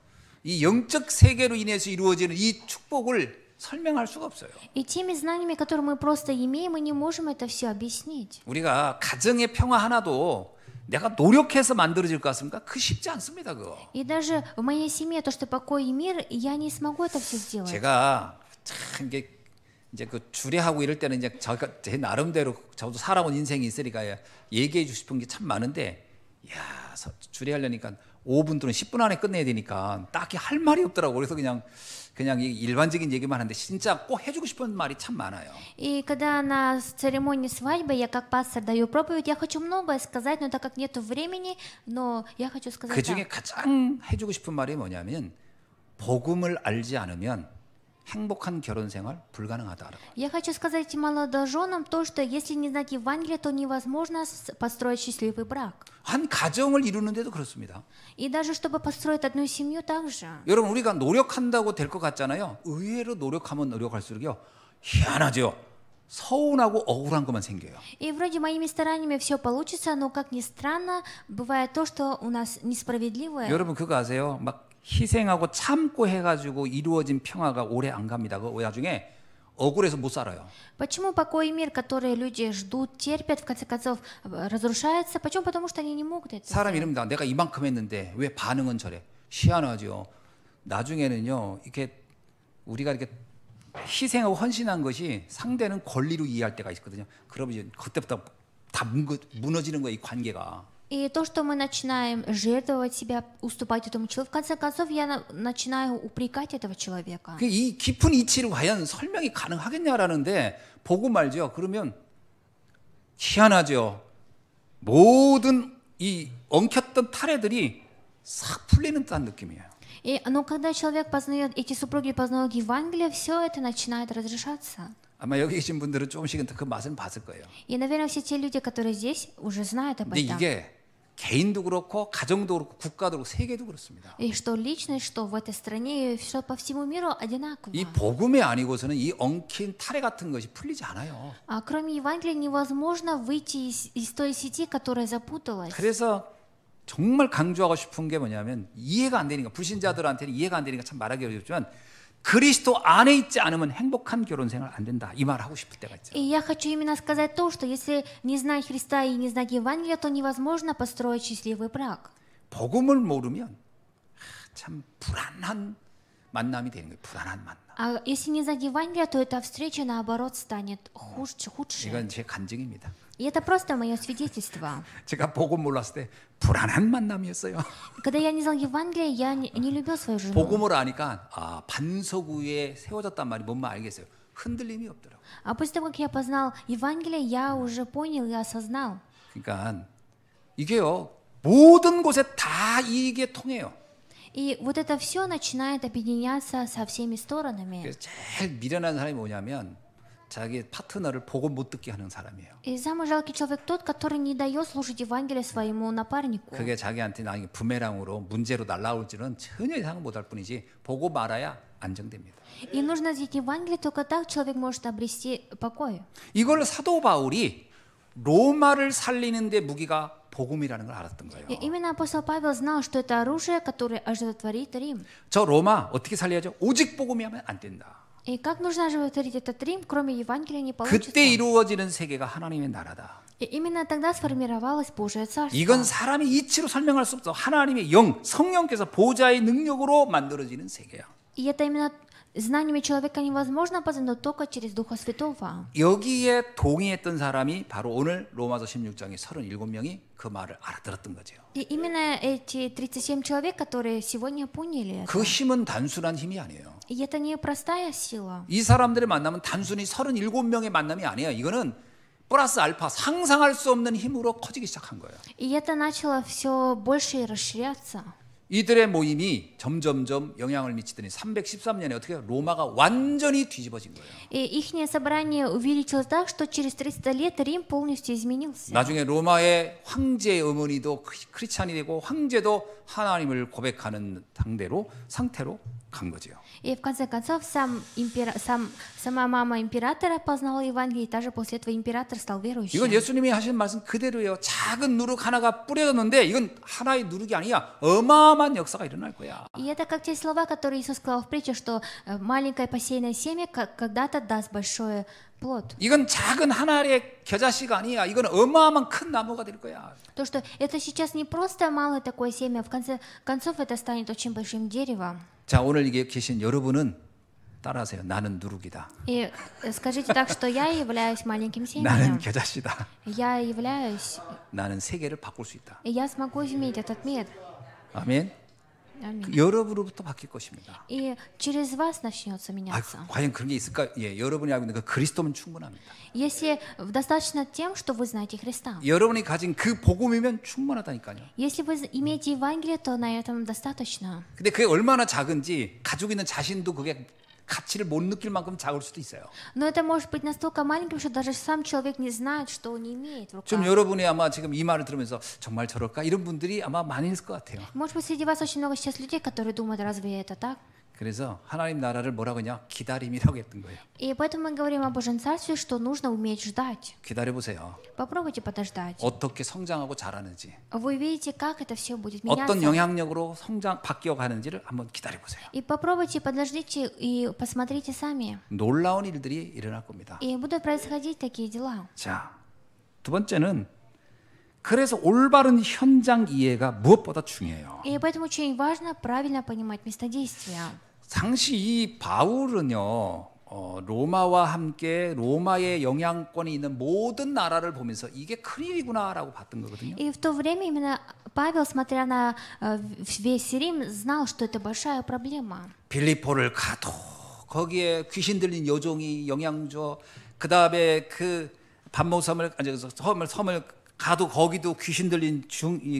Speaker 1: 이 영적 세계로 인해서 이루어지는 이 축복을 설명할 수가 없어요.
Speaker 2: И теми знаниями, которые мы просто имеем, мы не можем это все объяснить.
Speaker 1: 우리가 가정의 평화 하나도 내가 노력해서 만들어질 것 같습니까? 그 쉽지 않습니다, 그거.
Speaker 2: И даже в моей семье то, что покой и мир, я не смогу это все сделать.
Speaker 1: 제가 참 이제 그 주례하고 이럴 때는 이제 제 나름대로 저도 살아온 인생이 있으니까 얘기해 주고 싶은 게 참 많은데, 야 주례하려니까 5분 또는 10분 안에 끝내야 되니까 딱히 할 말이 없더라고. 그래서 그냥 일반적인 얘기만 하는데 진짜 꼭 해주고 싶은 말이 참 많아요.
Speaker 2: И когда на церемонии свадьбы я как пастор даю проповедь, я хочу многое сказать, но так как нету времени, но я хочу сказать
Speaker 1: 그 중에
Speaker 2: так.
Speaker 1: 가장 해주고 싶은 말이 뭐냐면 복음을 알지 않으면 행복한 결혼 생활 불가능하다라고.
Speaker 2: Я хочу сказать молодоженам то, что если не знать Евангелие, то невозможно построить счастливый брак.
Speaker 1: 한 가정을 이루는데도 그렇습니다.
Speaker 2: И даже чтобы построить одну семью также.
Speaker 1: 여러분 우리가 노력한다고 될 것 같잖아요. 의외로 노력하면 노력할수록요 희한하죠. 서운하고 억울한 것만 생겨요.
Speaker 2: И вроде моими стараниями все получится, но как ни странно, бывает то, что у нас несправедливое.
Speaker 1: 여러분 그거 아세요? 막 희생하고 참고 해가지고 이루어진 평화가 오래 안 갑니다. 그 나중에 억울해서 못 살아요.
Speaker 2: Почему покой и мир, которые люди ждут, терпят, в конце концов разрушается? Почему? Потому что они не могут это
Speaker 1: 사람
Speaker 2: сделать.
Speaker 1: 이럽니다. 내가 이만큼 했는데 왜 반응은 저래? 희한하죠. 나중에는요 이렇게 우리가 이렇게 희생하고 헌신한 것이 상대는 권리로 이해할 때가 있거든요. 그러면 이제 그때부터 다 무너지는 거예요, 이 관계가.
Speaker 2: И то, что мы начинаем жертвовать себя, уступать этому человеку, в конце концов я начинаю упрекать этого человека.
Speaker 1: 이 깊은 이치를 과연 설명이 가능하겠냐라는데 보고 말죠. 그러면 희한하죠. 모든 이 엉켰던 타래들이 싹 풀리는 듯한 느낌이에요.
Speaker 2: Но когда человек познает, эти супруги познают Евангелие, все это начинает разрешаться.
Speaker 1: 아마 여기 계신 분들은 조금씩은 그 맛을 봤을 거예요.
Speaker 2: И, наверное, все те люди, которые здесь, уже знают об
Speaker 1: 근데
Speaker 2: этом.
Speaker 1: 이게 개인도 그렇고 가정도 그렇고 국가도 그렇고 세계도 그렇습니다.
Speaker 2: И что лично, что в этой стране, и что по всему миру одинаково.
Speaker 1: 이 복음이 아니고서는 이 엉킨 타래 같은 것이 풀리지 않아요.
Speaker 2: А кроме Евангелия невозможно выйти из той сети, которая запуталась.
Speaker 1: 그래서 정말 강조하고 싶은 게 뭐냐면 이해가 안 되니까 불신자들한테는 이해가 안 되니까 참 말하기 어렵지만 그리스도 안에 있지 않으면 행복한 결혼 생활 안 된다. 이 말 하고 싶을 때가 있죠.
Speaker 2: И я хочу именно сказать то, что если не знать Христа и не знать Евангелия, то невозможно построить счастливый брак.
Speaker 1: 복음을 모르면 참 불안한 만남이 되는 거예요. 불안한 만남.
Speaker 2: А если не знать Евангелия, то эта встреча, наоборот, станет худшей.
Speaker 1: 이건 제 간증입니다.
Speaker 2: И это просто мое свидетельство.
Speaker 1: 제가 복음 몰랐을 때 불안한 만남이었어요.
Speaker 2: Когда я не знал Евангелия, я не любил свою жену.
Speaker 1: 복음을 아니까 반석 위에 세워졌단 말이 뭔 말 알겠어요. 흔들림이 없더라고요.
Speaker 2: А после того, как я познал Евангелие, я уже понял и осознал.
Speaker 1: 그러니까 이게요 모든 곳에 다 이게 통해요.
Speaker 2: И вот это все начинает объединяться со всеми сторонами.
Speaker 1: 그래서 제일 미련한 사람이 뭐냐면 자기 파트너를 복음 못 듣게 하는 사람이에요.
Speaker 2: И самый жалкий человек тот, который не дает слушать Евангелие своему напарнику.
Speaker 1: 그게 자기한테 나중에 부메랑으로 문제로 날라올지는 전혀 예상 못할 뿐이지 보고 말아야 안정됩니다.
Speaker 2: И нужно знать Евангелие, только так человек может обрести покой.
Speaker 1: 이걸 사도 바울이 로마를 살리는 데 무기가 복음이라는 걸 알았던 거예요.
Speaker 2: И именно апостол Павел знал, что это оружие, которое оживотворит Рим.
Speaker 1: 저 로마 어떻게 살려야죠? 오직 복음이 하면 안 된다.
Speaker 2: И как нужно оживотворить этот Рим, кроме Евангелия не получится.
Speaker 1: 그때 이루어지는 세계가 하나님의 나라다.
Speaker 2: И именно тогда сформировалось Божие Царство.
Speaker 1: 이건 사람이 이치로 설명할 수 없어. 하나님의 영, 성령께서 보좌의 능력으로 만들어지는 세계야.
Speaker 2: И это именно знаниями человека невозможно познать, но только через Духа Святого.
Speaker 1: 여기에 동의했던 사람이 바로 오늘 로마서 16장의 37명이 그 말을 알아들었던 거죠.
Speaker 2: И именно эти 37 человек, которые сегодня поняли это.
Speaker 1: 그 힘은 단순한 힘이 아니에요.
Speaker 2: И это не простая сила.
Speaker 1: 이 사람들의 만남은 단순히 37명의 만남이 아니에요. 이거는 플러스 알파 상상할 수 없는 힘으로 커지기 시작한 거예요.
Speaker 2: И это начало все больше и расширяться.
Speaker 1: 이들의 모임이 점점점 영향을 미치더니 313년에 어떻게 해요? 로마가 완전히 뒤집어진 거예요.
Speaker 2: И их собрание увеличилось так, что через 300 лет Рим полностью изменился.
Speaker 1: 나중에 로마의 황제의 어머니도 크리스찬이 되고 황제도 하나님을 고백하는 상태로 간 거죠.
Speaker 2: И в конце концов сама мама императора познала Евангелие, и даже после этого император стал верующим.
Speaker 1: 이건 예수님이 하신 말씀 그대로예요. 작은 누룩 하나가 뿌려졌는데 이건 하나의 누룩이 아니야. 어마어마한 역사가 일어날 거야.
Speaker 2: И это как те слова, которые Иисус сказал в притче, что маленькое посеянное семя когда-то даст большой плод.
Speaker 1: 이건 작은 하나의 겨자씨가 아니야. 이건 어마어마한 큰 나무가 될 거야.
Speaker 2: То, что это сейчас не просто малое такое семя, в конце концов это станет очень большим деревом.
Speaker 1: 자, 오늘 이게 계신 여러분은 따라하세요. 나는 누룩이다.
Speaker 2: И скажите так, что я являюсь маленьким
Speaker 1: 나는
Speaker 2: семенем.
Speaker 1: 겨자씨다.
Speaker 2: Я являюсь,
Speaker 1: 나는 세계를 바꿀 수 있다.
Speaker 2: и я смогу изменить этот мир.
Speaker 1: 아멘.
Speaker 2: Аминь.
Speaker 1: 여러분으로부터 바뀔 것입니다.
Speaker 2: И через вас начнется
Speaker 1: 아,
Speaker 2: меняться.
Speaker 1: 과연 그런 게 있을까? 예, 여러분이 알고 있는 그 그리스도면 충분합니다.
Speaker 2: Если достаточно тем, что вы знаете Христа.
Speaker 1: 여러분이 가진 그 복음이면 충분하다니까요.
Speaker 2: Если вы имеете Евангелие, то на этом достаточно.
Speaker 1: 근데 그게 얼마나 작은지 가지고 있는 자신도 그게 가치를 못 느낄 만큼 작을 수도 있어요.
Speaker 2: Но это может быть настолько маленьким, что даже сам человек не знает, что он имеет в
Speaker 1: 좀
Speaker 2: руках.
Speaker 1: 여러분이 아마 지금 이 말을 들으면서 정말 저럴까? 이런 분들이 아마 많이 있을 것 같아요.
Speaker 2: Может быть, среди вас очень много сейчас людей, которые думают, разве это так?
Speaker 1: 그래서 하나님 나라를 뭐라고 하냐? 기다림이라고 했던 거예요.
Speaker 2: И поэтому мы говорим о Божьем Царстве, что нужно уметь ждать.
Speaker 1: 기다려보세요.
Speaker 2: Попробуйте подождать.
Speaker 1: 어떻게 성장하고 자라는지,
Speaker 2: Вы увидите, как это все будет
Speaker 1: 어떤
Speaker 2: меняться.
Speaker 1: 영향력으로 바뀌어 가는지를 한번 기다려보세요.
Speaker 2: И попробуйте, подождите и посмотрите сами.
Speaker 1: 놀라운 일들이 일어날 겁니다.
Speaker 2: И будут происходить такие дела.
Speaker 1: 자, 두 번째는 그래서 올바른 현장 이해가 무엇보다 중요해요.
Speaker 2: И поэтому очень важно правильно понимать место действия.
Speaker 1: 당시 이 바울은요, 로마와 함께 로마의 영향권이 있는 모든 나라를 보면서 이게 큰일이구나라고 봤던 거거든요.
Speaker 2: И в то время именно Павел, смотря на весь Рим, знал, что это большая проблема.
Speaker 1: 빌립보를 가도 거기에 귀신 들린 여종이 영향 줘. 그 다음에 그 반모섬을 섬을 가도 거기도 귀신 들린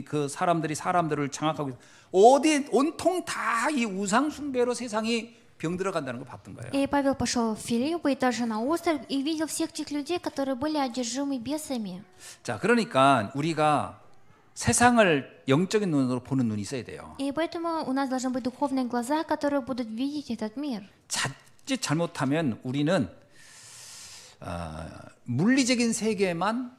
Speaker 1: 그 사람들을 장악하고 있어. 어디 온통 다 이 우상 숭배로 세상이 병 들어간다는 거 봤던 거예요.
Speaker 2: И Павел пошел в Филиппы и также на остров и видел всех тех людей, которые были одержимы бесами.
Speaker 1: 자, 그러니까 우리가 세상을 영적인 눈으로 보는 눈이 있어야 돼요.
Speaker 2: И поэтому у нас должны быть духовные глаза, которые будут видеть этот мир.
Speaker 1: 자칫 잘못하면 우리는 물리적인 세계만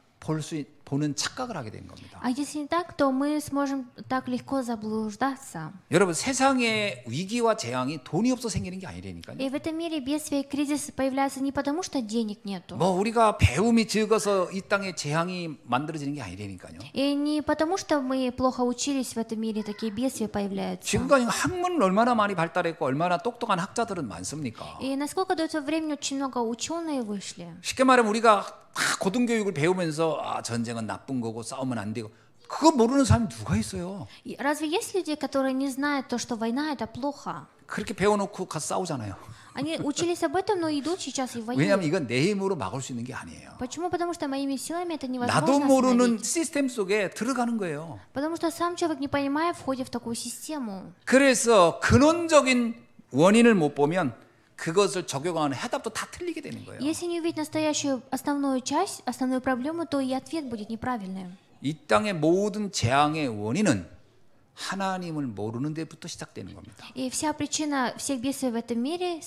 Speaker 1: 보는 착각을 하게 되는 겁니다.
Speaker 2: А если не так, то мы сможем так легко заблуждаться.
Speaker 1: 여러분, 세상의 위기와 재앙이 돈이 없어 생기는 게 아니라니까요.
Speaker 2: И в этом мире бедствия и кризис появляются не потому, что денег нету.
Speaker 1: 뭐 우리가 배움이 적어서 이 땅에 재앙이 만들어지는 게 아니라니까요.
Speaker 2: И не потому, что мы плохо учились в этом мире, такие бедствия появляются.
Speaker 1: 지금까지 학문은 얼마나 많이 발달했고 얼마나 똑똑한 학자들은 많습니까?
Speaker 2: И насколько до этого времени очень много ученые вышли.
Speaker 1: 쉽게 말하면 우리가 다 고등교육을 배우면서 전쟁은 나쁜 거고 싸우면 안 되고 그거 모르는 사람이 누가 있어요?
Speaker 2: И разве есть люди, которые не знают то, что война это плохо?
Speaker 1: 그렇게 배워놓고 가서 싸우잖아요.
Speaker 2: Они учились об этом, но идут сейчас и
Speaker 1: 왜냐하면
Speaker 2: воюют.
Speaker 1: 이건 내 힘으로 막을 수 있는 게 아니에요.
Speaker 2: Почему? Потому что моими силами это
Speaker 1: 나도
Speaker 2: невозможно
Speaker 1: 모르는
Speaker 2: остановить.
Speaker 1: 시스템 속에 들어가는 거예요.
Speaker 2: Потому что сам человек, не понимая, входит в такую систему.
Speaker 1: 그래서 근원적인 원인을 못 보면 그것을 적용하는 해답도 다 틀리게 되는 거예요.
Speaker 2: Если не увидеть настоящую основную часть, основную проблему, то и ответ будет неправильным.
Speaker 1: 이 땅의 모든 재앙의 원인은 하나님을 모르는 데부터 시작되는 겁니다.
Speaker 2: И вся причина всех бедствий в этом мире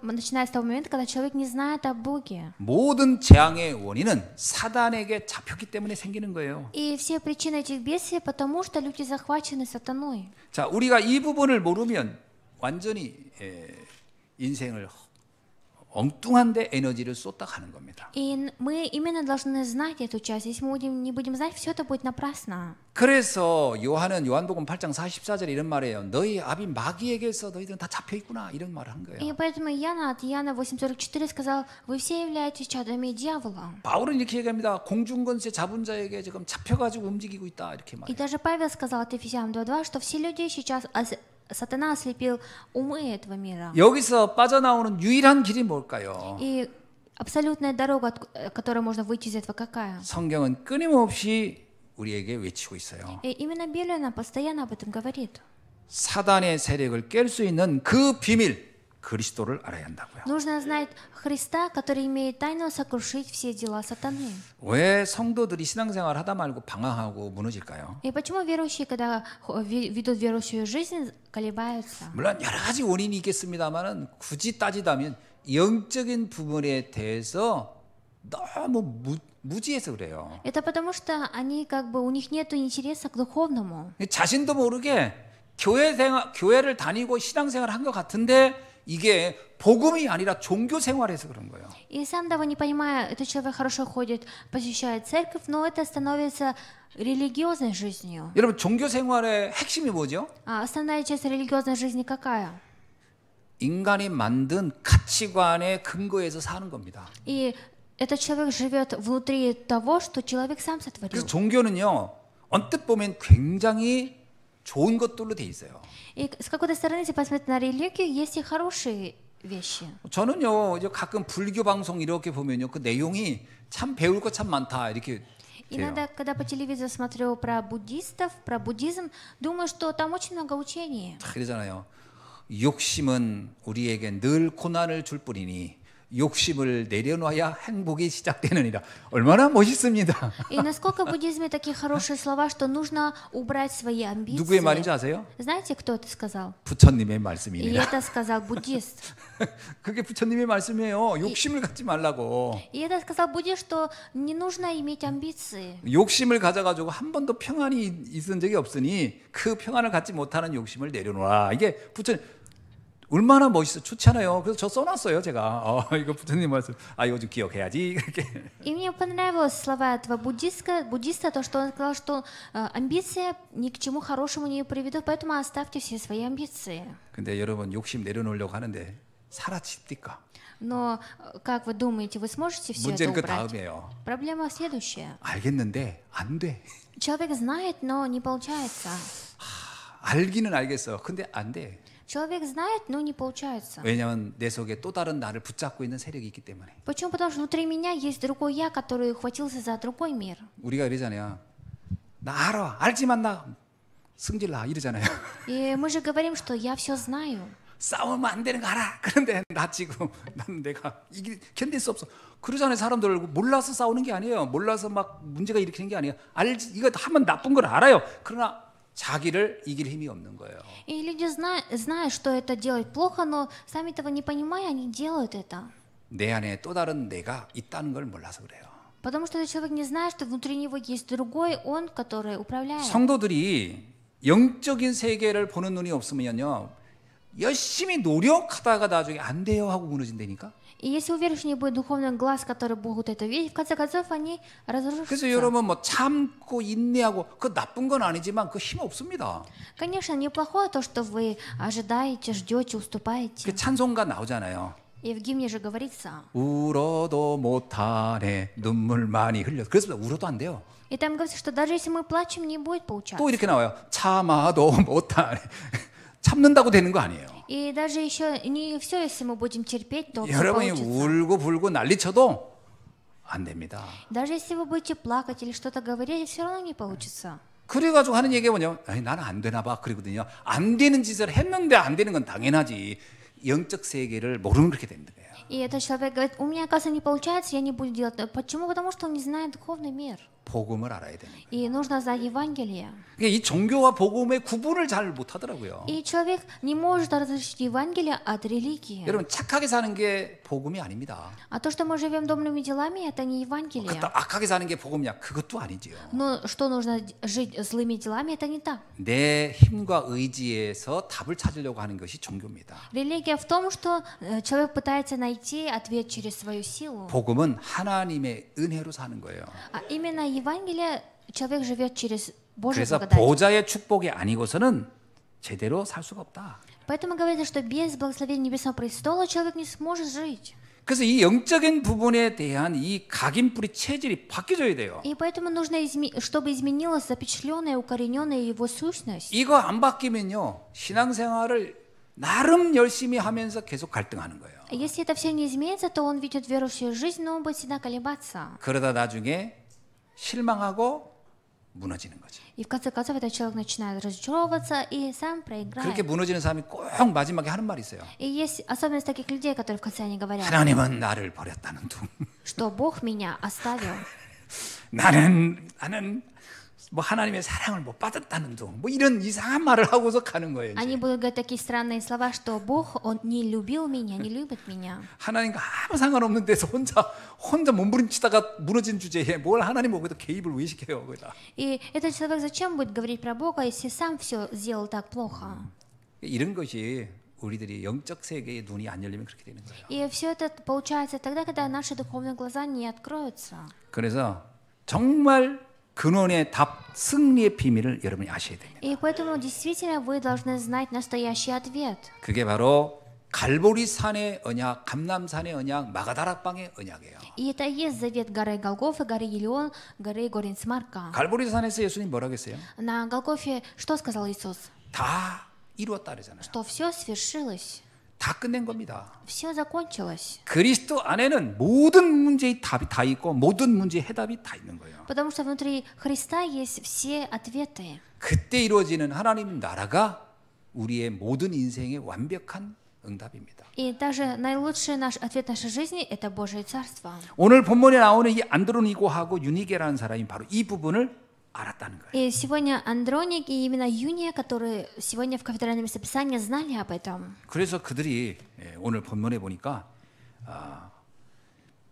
Speaker 2: начинается с того момента, когда человек не знает о Боге.
Speaker 1: 모든 재앙의 원인은 사단에게 잡혔기 때문에 생기는 거예요.
Speaker 2: И все причины этих бедствий потому, что люди захвачены сатаной.
Speaker 1: 자, 우리가 이 부분을 모르면 완전히 인생을 엉뚱한데 에너지를 쏟다 가는 겁니다.
Speaker 2: И мы именно должны знать эту часть. Если мы не будем знать, все это будет напрасно.
Speaker 1: 그래서 요한은 요한복음 8장 44절에 이런 말이에요. 너희 아비 마귀에게서 너희들은 다 잡혀 있구나 이런 말을 한 거예요.
Speaker 2: И поэтому Иоанна от Иоанна 8:44 сказал: вы все являетесь чадами дьявола.
Speaker 1: 바울은 이렇게 얘기합니다. 공중권세 잡은 자에게 지금 잡혀가지고 움직이고 있다 이렇게
Speaker 2: И
Speaker 1: 말해요.
Speaker 2: даже Павел сказал от Ефесянам 2:2, что все люди сейчас сатана ослепил умы этого мира.
Speaker 1: 여기서 빠져나오는 유일한 길이 뭘까요?
Speaker 2: И абсолютная дорога, которой можно выйти из этого, какая?
Speaker 1: 성경은 끊임없이 우리에게 외치고 있어요.
Speaker 2: И именно Библия нам постоянно об этом говорит.
Speaker 1: 사단의 세력을 깰 수 있는 그 비밀, 그리스도를 알아야 한다고요.
Speaker 2: Нужно знать Христа, который имеет тайну сокрушить все дела сатаны.
Speaker 1: 왜 성도들이 신앙생활 하다 말고 방황하고 무너질까요?
Speaker 2: И почему верующие, когда ведут верующую жизнь, колебаются?
Speaker 1: 물론 여러 가지 원인이 있겠습니다만은 굳이 따지다면 영적인 부분에 대해서 너무 무지해서 그래요.
Speaker 2: Это потому, что они у них нет интереса к духовному.
Speaker 1: 자신도 모르게 교회를 다니고 신앙생활 한 것 같은데 이게 복음이 아니라 종교 생활에서 그런 거예요.
Speaker 2: И сам того не понимая, этот человек хорошо ходит, посещает церковь, но это становится религиозной жизнью.
Speaker 1: 여러분, 종교 생활의 핵심이 뭐죠?
Speaker 2: А основная часть религиозной жизни какая?
Speaker 1: 인간이 만든 가치관의 근거에서 사는 겁니다.
Speaker 2: И этот человек живет внутри того, что человек сам сотворил.
Speaker 1: 그래서 종교는요, 언뜻 보면 굉장히 좋은 것들로 돼 있어요.
Speaker 2: И с какой-то стороны, если посмотреть на религию, есть и хорошие вещи.
Speaker 1: 저는요, 이제 가끔 불교 방송 이렇게 보면요, 그 내용이 참 배울 거 참 많다 이렇게 돼요.
Speaker 2: Иногда, когда по телевизору смотрю про буддистов, про буддизм, думаю, что там очень много учений.
Speaker 1: 그러잖아요. 욕심은 우리에게 늘 고난을 줄 뿐이니 욕심을 내려놔야 행복이 시작되느니라. 얼마나 멋있습니다.
Speaker 2: И насколько в буддизме такие хорошие слова, что нужно убрать свои амбиции.
Speaker 1: 누구의 말인지 아세요?
Speaker 2: Знаете, кто это сказал?
Speaker 1: 부처님의
Speaker 2: И
Speaker 1: 말씀입니다.
Speaker 2: это сказал буддист.
Speaker 1: 그게 부처님의 말씀이에요. 욕심을 갖지 말라고.
Speaker 2: И это сказал буддист, что не нужно иметь амбиции.
Speaker 1: 욕심을 가져가지고 한 번도 평안이 있은 적이 없으니 그 평안을 갖지 못하는 욕심을 내려놓아. 이게 부처님 얼마나 멋있어, 좋잖아요. 그래서 저 써놨어요, 제가. 이거 부처님 말씀. 이거 좀 기억해야지. 이렇게.
Speaker 2: И мне понравились слова этого буддиста, то, что он сказал, что амбиция ни к чему хорошему не приведут, поэтому оставьте все свои амбиции.
Speaker 1: 근데 여러분 욕심 내려놓으려고 하는데 사라집니까?
Speaker 2: Но как вы думаете, вы сможете все это
Speaker 1: 문제는 그
Speaker 2: убрать?
Speaker 1: 다음이에요.
Speaker 2: Проблема следующая.
Speaker 1: 알겠는데 안 돼.
Speaker 2: Человек знает, но не получается.
Speaker 1: 알기는 알겠어. 근데 안 돼.
Speaker 2: Человек знает, но не получается.
Speaker 1: 왜냐하면 내 속에 또 다른 나를 붙잡고 있는 세력이 있기 때문에.
Speaker 2: Почему? Потому что внутри меня есть другой я, который ухватился за другой мир.
Speaker 1: 우리가 이러잖아요. 나 알아. 알지만 나 승질나 이러잖아요.
Speaker 2: И мы же говорим, что я все знаю.
Speaker 1: 싸우면 안 되는 거 알아. 그런데 나 지금 나는 내가 이게 견딜 수 없어. 그러잖아요. 사람들 몰라서 싸우는 게 아니에요. 몰라서 막 문제가 일으키는 게 아니에요. 알지 이거 하면 나쁜 걸 알아요. 그러나 자기를 이길 힘이 없는 거예요.
Speaker 2: И люди, зная, что это делать плохо, но сами этого не понимая, они делают это.
Speaker 1: 내 안에 또 다른 내가 있다는 걸 몰라서 그래요.
Speaker 2: Потому что этот человек не знает, что внутри него есть другой он, который управляет.
Speaker 1: 성도들이 영적인 세계를 보는 눈이 없으면요. 열심히 노력하다가 나중에 안 돼요 하고 무너진다니까.
Speaker 2: И если у верующих не будет духовных глаз, которые могут это видеть, в конце концов они
Speaker 1: 그래서
Speaker 2: разрушатся.
Speaker 1: 여러분 뭐 참고 인내하고 그 나쁜 건 아니지만 그 힘 없습니다.
Speaker 2: Конечно, неплохое то, что вы ожидаете, ждете, уступаете.
Speaker 1: 그 찬송가 나오잖아요.
Speaker 2: И в гимне же говорится.
Speaker 1: 울어도 못하네 눈물 많이 흘려. 그래서 울어도 안 돼요.
Speaker 2: И там говорится, что даже если мы плачем, не будет
Speaker 1: 또
Speaker 2: получаться.
Speaker 1: 이렇게 나와요. 참아도 못하네. 참는다고 되는 거 아니에요.
Speaker 2: И даже еще не все, если мы будем терпеть, то всё
Speaker 1: 여러분이
Speaker 2: получится.
Speaker 1: 울고 불고 난리쳐도 안 됩니다.
Speaker 2: Даже если вы будете плакать или что-то говорить, все равно не получится.
Speaker 1: 그래가지고 하는 얘기가 뭐냐면 아니, 나는 안 되나 봐 그러거든요. 안 되는 짓을 했는데 안 되는 건 당연하지. 영적 세계를 모르는 그렇게 된다.
Speaker 2: И этот человек говорит, у меня, оказывается, не получается, я не буду делать. Почему? Потому что он не знает духовный мир.
Speaker 1: 복음을 알아야 되는 거예요.
Speaker 2: И нужно знать Евангелие.
Speaker 1: 이 종교와 복음의 구분을 잘 못하더라고요.
Speaker 2: И человек не может различить Евангелие от религии.
Speaker 1: 여러분 착하게 사는 게 복음이 아닙니다.
Speaker 2: А то, что мы живем добрыми делами, это не Евангелие.
Speaker 1: 그것도 악하게 사는 게 복음이야. 그것도 아니지요.
Speaker 2: Но что нужно жить злыми делами, это не так.
Speaker 1: 내 힘과 의지에서 답을 찾으려고 하는 것이 종교입니다.
Speaker 2: Религия в том, что человек пытается найти ответ через свою силу.
Speaker 1: 복음은 하나님의 은혜로 사는 거예요.
Speaker 2: А именно Евангелие человек живет через Божью
Speaker 1: 그래서
Speaker 2: благодать.
Speaker 1: 보좌의 축복이 아니고서는 제대로 살 수가 없다.
Speaker 2: Поэтому говорится, что без благословения Небесного престола человек не сможет жить.
Speaker 1: 그래서 이 영적인 부분에 대한 이 각인뿌리 체질이 바뀌어져야 돼요.
Speaker 2: И поэтому нужно, чтобы изменилась запечатленная, укорененная его сущность.
Speaker 1: 이거 안 바뀌면요. 신앙생활을 나름 열심히 하면서 계속 갈등하는 거예요.
Speaker 2: Если это все не изменится, то он ведет верующую жизнь, но он будет всегда колебаться.
Speaker 1: 그러다 나중에 실망하고 무너지는 거죠.
Speaker 2: И в конце концов этот человек начинает разочаровываться и сам
Speaker 1: 그렇게
Speaker 2: проиграет.
Speaker 1: 무너지는 사람이 꼭 마지막에 하는 말이 있어요.
Speaker 2: И есть особенность таких людей, которые в конце они говорят,
Speaker 1: 하나님은 나를 버렸다는 둥.
Speaker 2: что Бог меня оставил.
Speaker 1: 나는 뭐 하나님의 사랑을 못 받았다는 둥. 뭐 이런 이상한 말을 하고서 가는 거예요. 이제.
Speaker 2: Они будут говорить такие странные слова, что Бог, Он не любил меня, не любит меня.
Speaker 1: 하나님과 아무 상관없는 데서 혼자 몸부림치다가 무너진 주제에 뭘 하나님 거기다 개입을 왜 시켜요, 거기다.
Speaker 2: И этот человек зачем будет говорить про Бога, если сам все сделал так плохо?
Speaker 1: 이런 것이 우리들이 영적 세계의 눈이 안 열리면 그렇게 되는 거예요.
Speaker 2: И все это получается тогда, когда наши духовные глаза не откроются.
Speaker 1: 그래서 정말 근원의 답, 승리의 비밀을 여러분이 아셔야 됩니다.
Speaker 2: И поэтому действительно вы должны знать настоящий ответ.
Speaker 1: 그게 바로 갈보리산의 언약, 감람산의 언약, 마가다락방의 언약이에요.
Speaker 2: И это и есть завет горы Голгофы, горы Елеон, горы Горинцмарка.
Speaker 1: 갈보리산에서 예수님 뭐라고 했어요?
Speaker 2: На Голгофе что сказал Иисус?
Speaker 1: 다 이루었다 그러잖아요.
Speaker 2: Что все свершилось,
Speaker 1: 다 끝낸 겁니다.
Speaker 2: все закончилось.
Speaker 1: 그리스도 안에는 모든 문제의 답이 다 있고 모든 문제의 해답이 다 있는 거예요.
Speaker 2: Потому что внутри Христа есть все ответы.
Speaker 1: 그때 이루어지는 하나님 나라가 우리의 모든 인생의 완벽한 응답입니다.
Speaker 2: И даже наилучший наш ответ нашей жизни – это Божие Царство.
Speaker 1: 오늘 본문에 나오는 이 안드로니고하고 유니게라는 사람이 바로 이 부분을 알았다는 거예요.
Speaker 2: И сегодня Андроник и именно Юния, которые сегодня в кафедральном местописании знали об этом.
Speaker 1: 그래서 그들이 오늘 본문에 보니까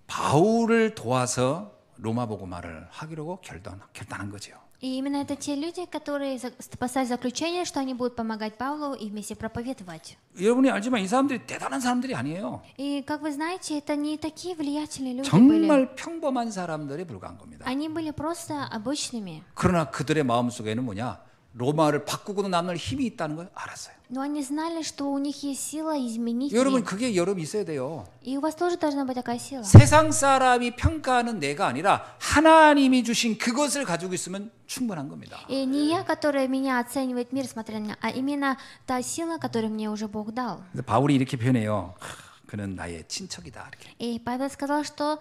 Speaker 1: 바울을 도와서 로마 복음화를 하기로 결단한 거죠.
Speaker 2: И именно это те люди, которые поставили заключение, что они будут помогать Павлу и вместе проповедовать.
Speaker 1: 여러분이 알지만 이 사람들이 대단한 사람들이 아니에요.
Speaker 2: И, как вы знаете, это не такие влиятельные люди были.
Speaker 1: 정말 평범한 사람들에 불과한 겁니다.
Speaker 2: Они были просто обычными.
Speaker 1: 그러나 그들의 마음속에는 뭐냐? 로마를 바꾸고도 남을 힘이 있다는 걸 알았어요.
Speaker 2: Но они знали, что у них есть сила изменить
Speaker 1: 여러분
Speaker 2: мир.
Speaker 1: 그게 여러분 있어야 돼요.
Speaker 2: И у вас тоже должна быть такая сила.
Speaker 1: 세상 사람이 평가하는 내가 아니라 하나님이 주신 그것을 가지고 있으면 충분한 겁니다.
Speaker 2: И не я, которая меня оценивает мир, смотря на меня, а именно та сила, которую мне уже Бог дал.
Speaker 1: 바울이 이렇게 표현해요. 그는 나의 친척이다. 이렇게.
Speaker 2: И Павел сказал, что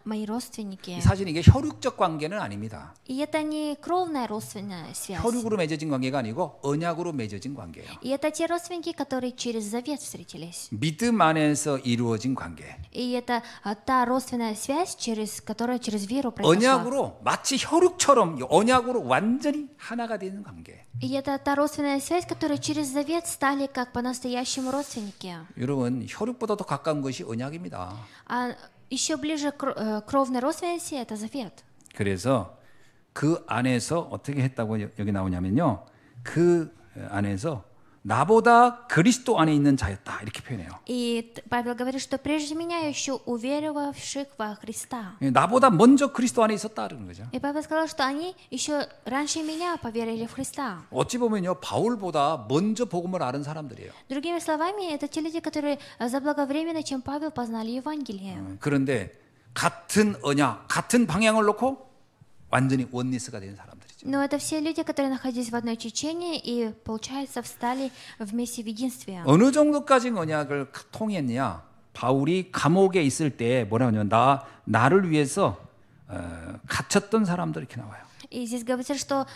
Speaker 2: мои родственники.
Speaker 1: 사실 이게 혈육적 관계는 아닙니다.
Speaker 2: И это не кровная родственная связь.
Speaker 1: 혈육으로 맺어진 관계가 아니고 언약으로 맺어진 관계예요.
Speaker 2: И это те родственники, которые через завет встретились.
Speaker 1: 믿음 안에서 이루어진 관계.
Speaker 2: И это та родственная связь, которая через веру произошла.
Speaker 1: 언약으로 마치 혈육처럼 언약으로 완전히 하나가 되는 관계.
Speaker 2: И это та родственная связь, которая через завет стали как по-настоящему родственники.
Speaker 1: 여러분 혈육보다 더 가까운 것이 언약입니다.
Speaker 2: А еще ближе к кровной родственности это завет.
Speaker 1: 그래서 그 안에서 어떻게 했다고 여기 나오냐면요. 그 안에서 나보다 그리스도 안에 있는 자였다 이렇게 표현해요.
Speaker 2: И Павел говорит, что прежде меня еще уверовавших во Христа.
Speaker 1: 나보다 먼저 그리스도 안에 있었다 그러는 거죠.
Speaker 2: И Павел сказал, что они еще раньше меня поверили в Христа.
Speaker 1: 어찌 보면요 바울보다 먼저 복음을 아는 사람들이에요.
Speaker 2: Другими словами, это те люди, которые заблаговременно, чем Павел, познали Евангелие.
Speaker 1: 그런데 같은 언약, 같은 방향을 놓고 완전히 원리스가 된 사람들이죠.
Speaker 2: Но это все люди, которые находились в одной течении и, получается, встали вместе в единстве.
Speaker 1: 어느 정도까지 언약을 통했냐? 바울이 감옥에 있을 때 뭐라 하냐면 나를 위해서 갇혔던 사람들 이렇게 나와요.
Speaker 2: И здесь говорится, что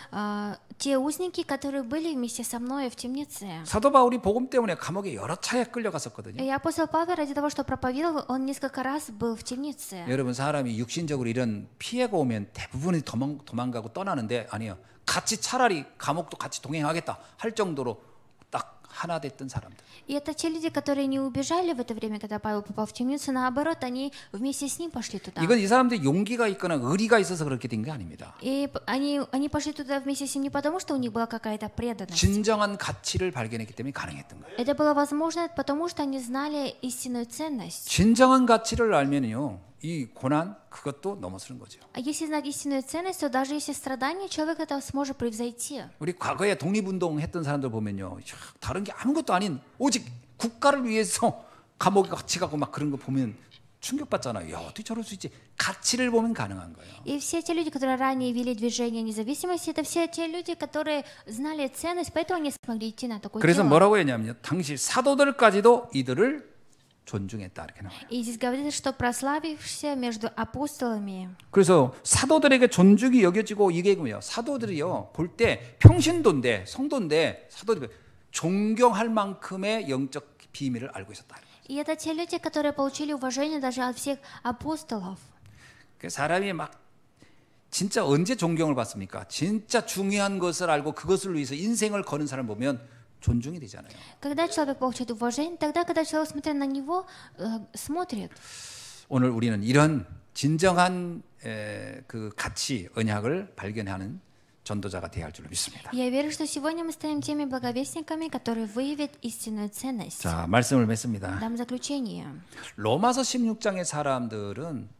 Speaker 2: те узники, которые были вместе со мной в темнице.
Speaker 1: 사도 바울이 복음 때문에 감옥에 여러 차례 끌려갔었거든요.
Speaker 2: И апостол Павел ради того, что проповедовал, он несколько раз был в темнице.
Speaker 1: 여러분 사람이 육신적으로 이런 피해가 오면 대부분이 도망가고 떠나는데 아니요. 같이 차라리 감옥도 같이 동행하겠다 할 정도로 딱 하나 됐던 사람들.
Speaker 2: И это те люди, которые не убежали в это время, когда Павел попал в темницу, наоборот, они вместе с ним пошли туда.
Speaker 1: 이건 이 사람들이 용기가 있거나 의리가 있어서 그렇게 된 게 아닙니다.
Speaker 2: И они пошли туда вместе с ним не потому, что у них была какая-то преданность.
Speaker 1: 진정한 가치를 발견했기 때문에 가능했던 거예요.
Speaker 2: Это было возможно, потому что они знали истинную ценность.
Speaker 1: 진정한 가치를 알면요, 이 고난 그것도 넘어서는 거죠.
Speaker 2: А если знать истинную ценность, то даже если страдание, человек это сможет превзойти.
Speaker 1: 우리 과거에 독립운동 했던 사람들 보면요, 다른 게 아무것도 아닌 오직 국가를 위해서 감옥에 같이 가고 막 그런 거 보면 충격받잖아요. 야, 어떻게 저럴 수 있지? 가치를 보면 가능한 거예요.
Speaker 2: И все те люди, которые ранее вели движение независимости, это все те люди, которые знали ценность, поэтому они смогли идти на такое
Speaker 1: 그래서
Speaker 2: дело.
Speaker 1: 뭐라고 했냐면요, 당시 사도들까지도 이들을 존중했다 이렇게 나와요.
Speaker 2: И здесь говорится, что прославившийся между апостолами.
Speaker 1: 그래서 사도들에게 존중이 여겨지고 이게 뭐예요? 사도들이요 볼 때 평신도인데 성도인데 사도들이 존경할 만큼의 영적 비밀을 알고 있었다.
Speaker 2: И это те люди, которые получили уважение даже от всех апостолов.
Speaker 1: 그 사람이 막 진짜 언제 존경을 받습니까? 진짜 중요한 것을 알고 그것을 위해서 인생을 거는 사람 보면 존중이 되잖아요.
Speaker 2: Когда человек получает уважение, тогда, когда человек, смотря на него, смотрит.
Speaker 1: 오늘 우리는 이런 진정한 그 가치, 언약을 발견하는 전도자가 되어야 할 줄로 믿습니다.
Speaker 2: Я верю, что сегодня мы станем теми благовестниками, которые выявят истинную ценность.
Speaker 1: 자, 말씀을 맺습니다.
Speaker 2: Дам заключение.
Speaker 1: 로마서 16장의 사람들은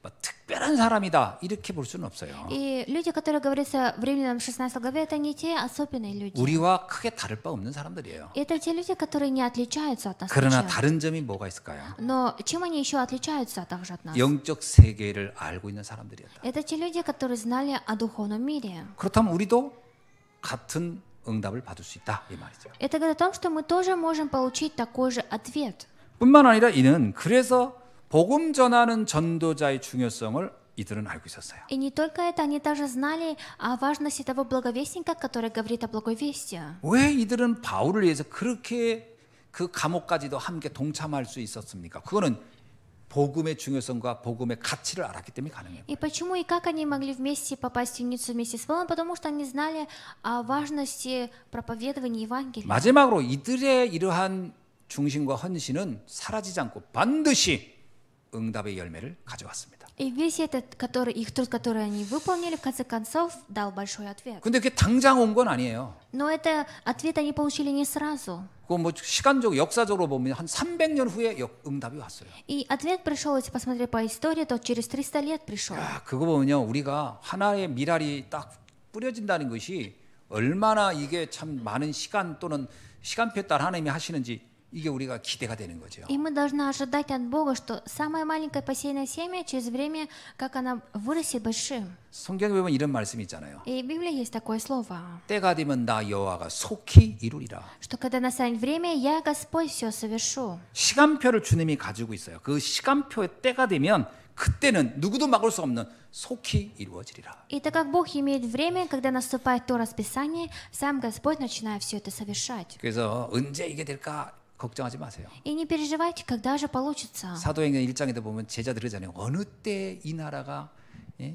Speaker 1: 뭐 특별한 사람이다 이렇게 볼 수는 없어요.
Speaker 2: И люди, которые говорятся в Римлянам 16 главе, это не те особенные люди.
Speaker 1: 우리와 크게 다를 바 없는 사람들이에요.
Speaker 2: Это те люди, которые не отличаются от нас.
Speaker 1: 그러나
Speaker 2: ничем.
Speaker 1: 다른 점이 뭐가 있을까요?
Speaker 2: Но чем они еще отличаются также от нас?
Speaker 1: 영적 세계를 알고 있는 사람들이었다.
Speaker 2: Это те люди, которые знали о духовном мире.
Speaker 1: 그렇다면 우리도 같은 응답을 받을 수 있다 이 말이죠.
Speaker 2: Это говорит о том, что мы тоже можем получить такой же ответ.
Speaker 1: 뿐만 아니라 이는 그래서 복음 전하는 전도자의 중요성을 이들은 알고 있었어요.
Speaker 2: И не только это, они также знали о важности того благовестника, который говорит о благой вести.
Speaker 1: 왜 이들은 바울을 위해서 그렇게 그 감옥까지도 함께 동참할 수 있었습니까? 그거는 복음의 중요성과 복음의 가치를 알았기 때문에 가능해요.
Speaker 2: И почему и как они могли вместе попасть в темницу вместе с Павлом? Потому что они знали о важности проповедования Евангелия.
Speaker 1: 마지막으로 이들의 이러한 중심과 헌신은 사라지지 않고 반드시 응답의 열매를 가져왔습니다.
Speaker 2: И весь этот, их труд, который они выполнили, в конце концов, дал большой ответ.
Speaker 1: 근데 그게 당장 온 건 아니에요.
Speaker 2: Но это ответ они получили не сразу.
Speaker 1: 그 뭐 시간적으로 역사적으로 보면 한 300년 후에 응답이 왔어요.
Speaker 2: И ответ пришел, если посмотреть по истории, то через 300 лет пришел.
Speaker 1: 야, 그거 보면요, 우리가 하나의 미랄이 딱 뿌려진다는 것이 얼마나 이게 참 많은 시간 또는 시간표에 따라 하나님이 하시는지 이게 우리가 기대가 되는 거죠.
Speaker 2: И мы должны ожидать от Бога, что самое маленькое посеянное семя через время, как оно вырастет большим.
Speaker 1: 성경에 보면 이런 말씀이 있잖아요.
Speaker 2: И в Библии есть такое слово,
Speaker 1: 때가 되면 나 여호와가 속히 이루리라.
Speaker 2: что когда настанет время, я, Господь, все совершу.
Speaker 1: 시간표를 주님이 가지고 있어요. 그 시간표의 때가 되면 그때는 누구도 막을 수 없는 속히 이루어지리라.
Speaker 2: И так как Бог имеет время, когда наступает то расписание, сам Господь начинает все это совершать.
Speaker 1: 그래서 언제 이게 될까 걱정하지 마세요.
Speaker 2: И не переживайте, когда же получится.
Speaker 1: 사도행전 1장에도 보면 제자들 그러잖아요. 어느 때 이 나라가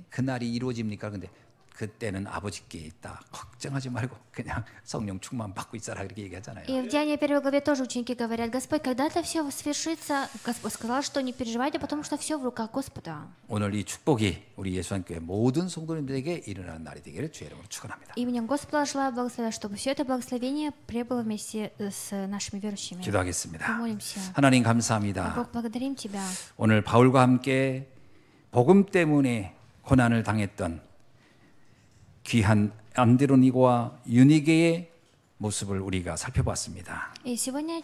Speaker 1: 그날이 이루어집니까? 근데 그때는 아버지께 있다. 걱정하지 말고 그냥 성령 충만 받고 있어라 그렇게 얘기하잖아요.
Speaker 2: И в Деянии 1 главе тоже ученики говорят: Господь, когда-то все свершится. Господь сказал, что не переживайте, потому что все в руках Господа.
Speaker 1: 오늘 이 축복이 우리 예수님교회 모든 성도님들에게 일어나는 날이 되기를 주의 이름으로 축원합니다.
Speaker 2: Именем Господа желаю благословить, чтобы все это благословение пребыло вместе с нашими верующими.
Speaker 1: 기도하겠습니다.
Speaker 2: Помолимся.
Speaker 1: 하나님 감사합니다.
Speaker 2: Бог, благодарим Тебя.
Speaker 1: 오늘 바울과 함께 복음 때문에 고난을 당했던 귀한 안드로니고와 유니게의 모습을 우리가 살펴봤습니다.
Speaker 2: И сегодня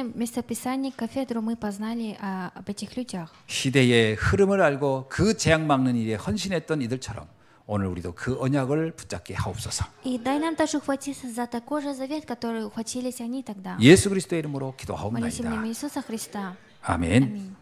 Speaker 2: вместо Писания кафедру мы познали об этих людях.
Speaker 1: 시대의 흐름을 알고 그 재앙 막는 일에 헌신했던 이들처럼 오늘 우리도 그 언약을 붙잡게 하옵소서.
Speaker 2: И дай нам также ухватиться за такой же завет, который ухватились они тогда.
Speaker 1: 예수 그리스도의 이름으로
Speaker 2: Молимся в
Speaker 1: 기도하옵나이다.
Speaker 2: имя Иисуса Христа.
Speaker 1: 아멘.
Speaker 2: Аминь.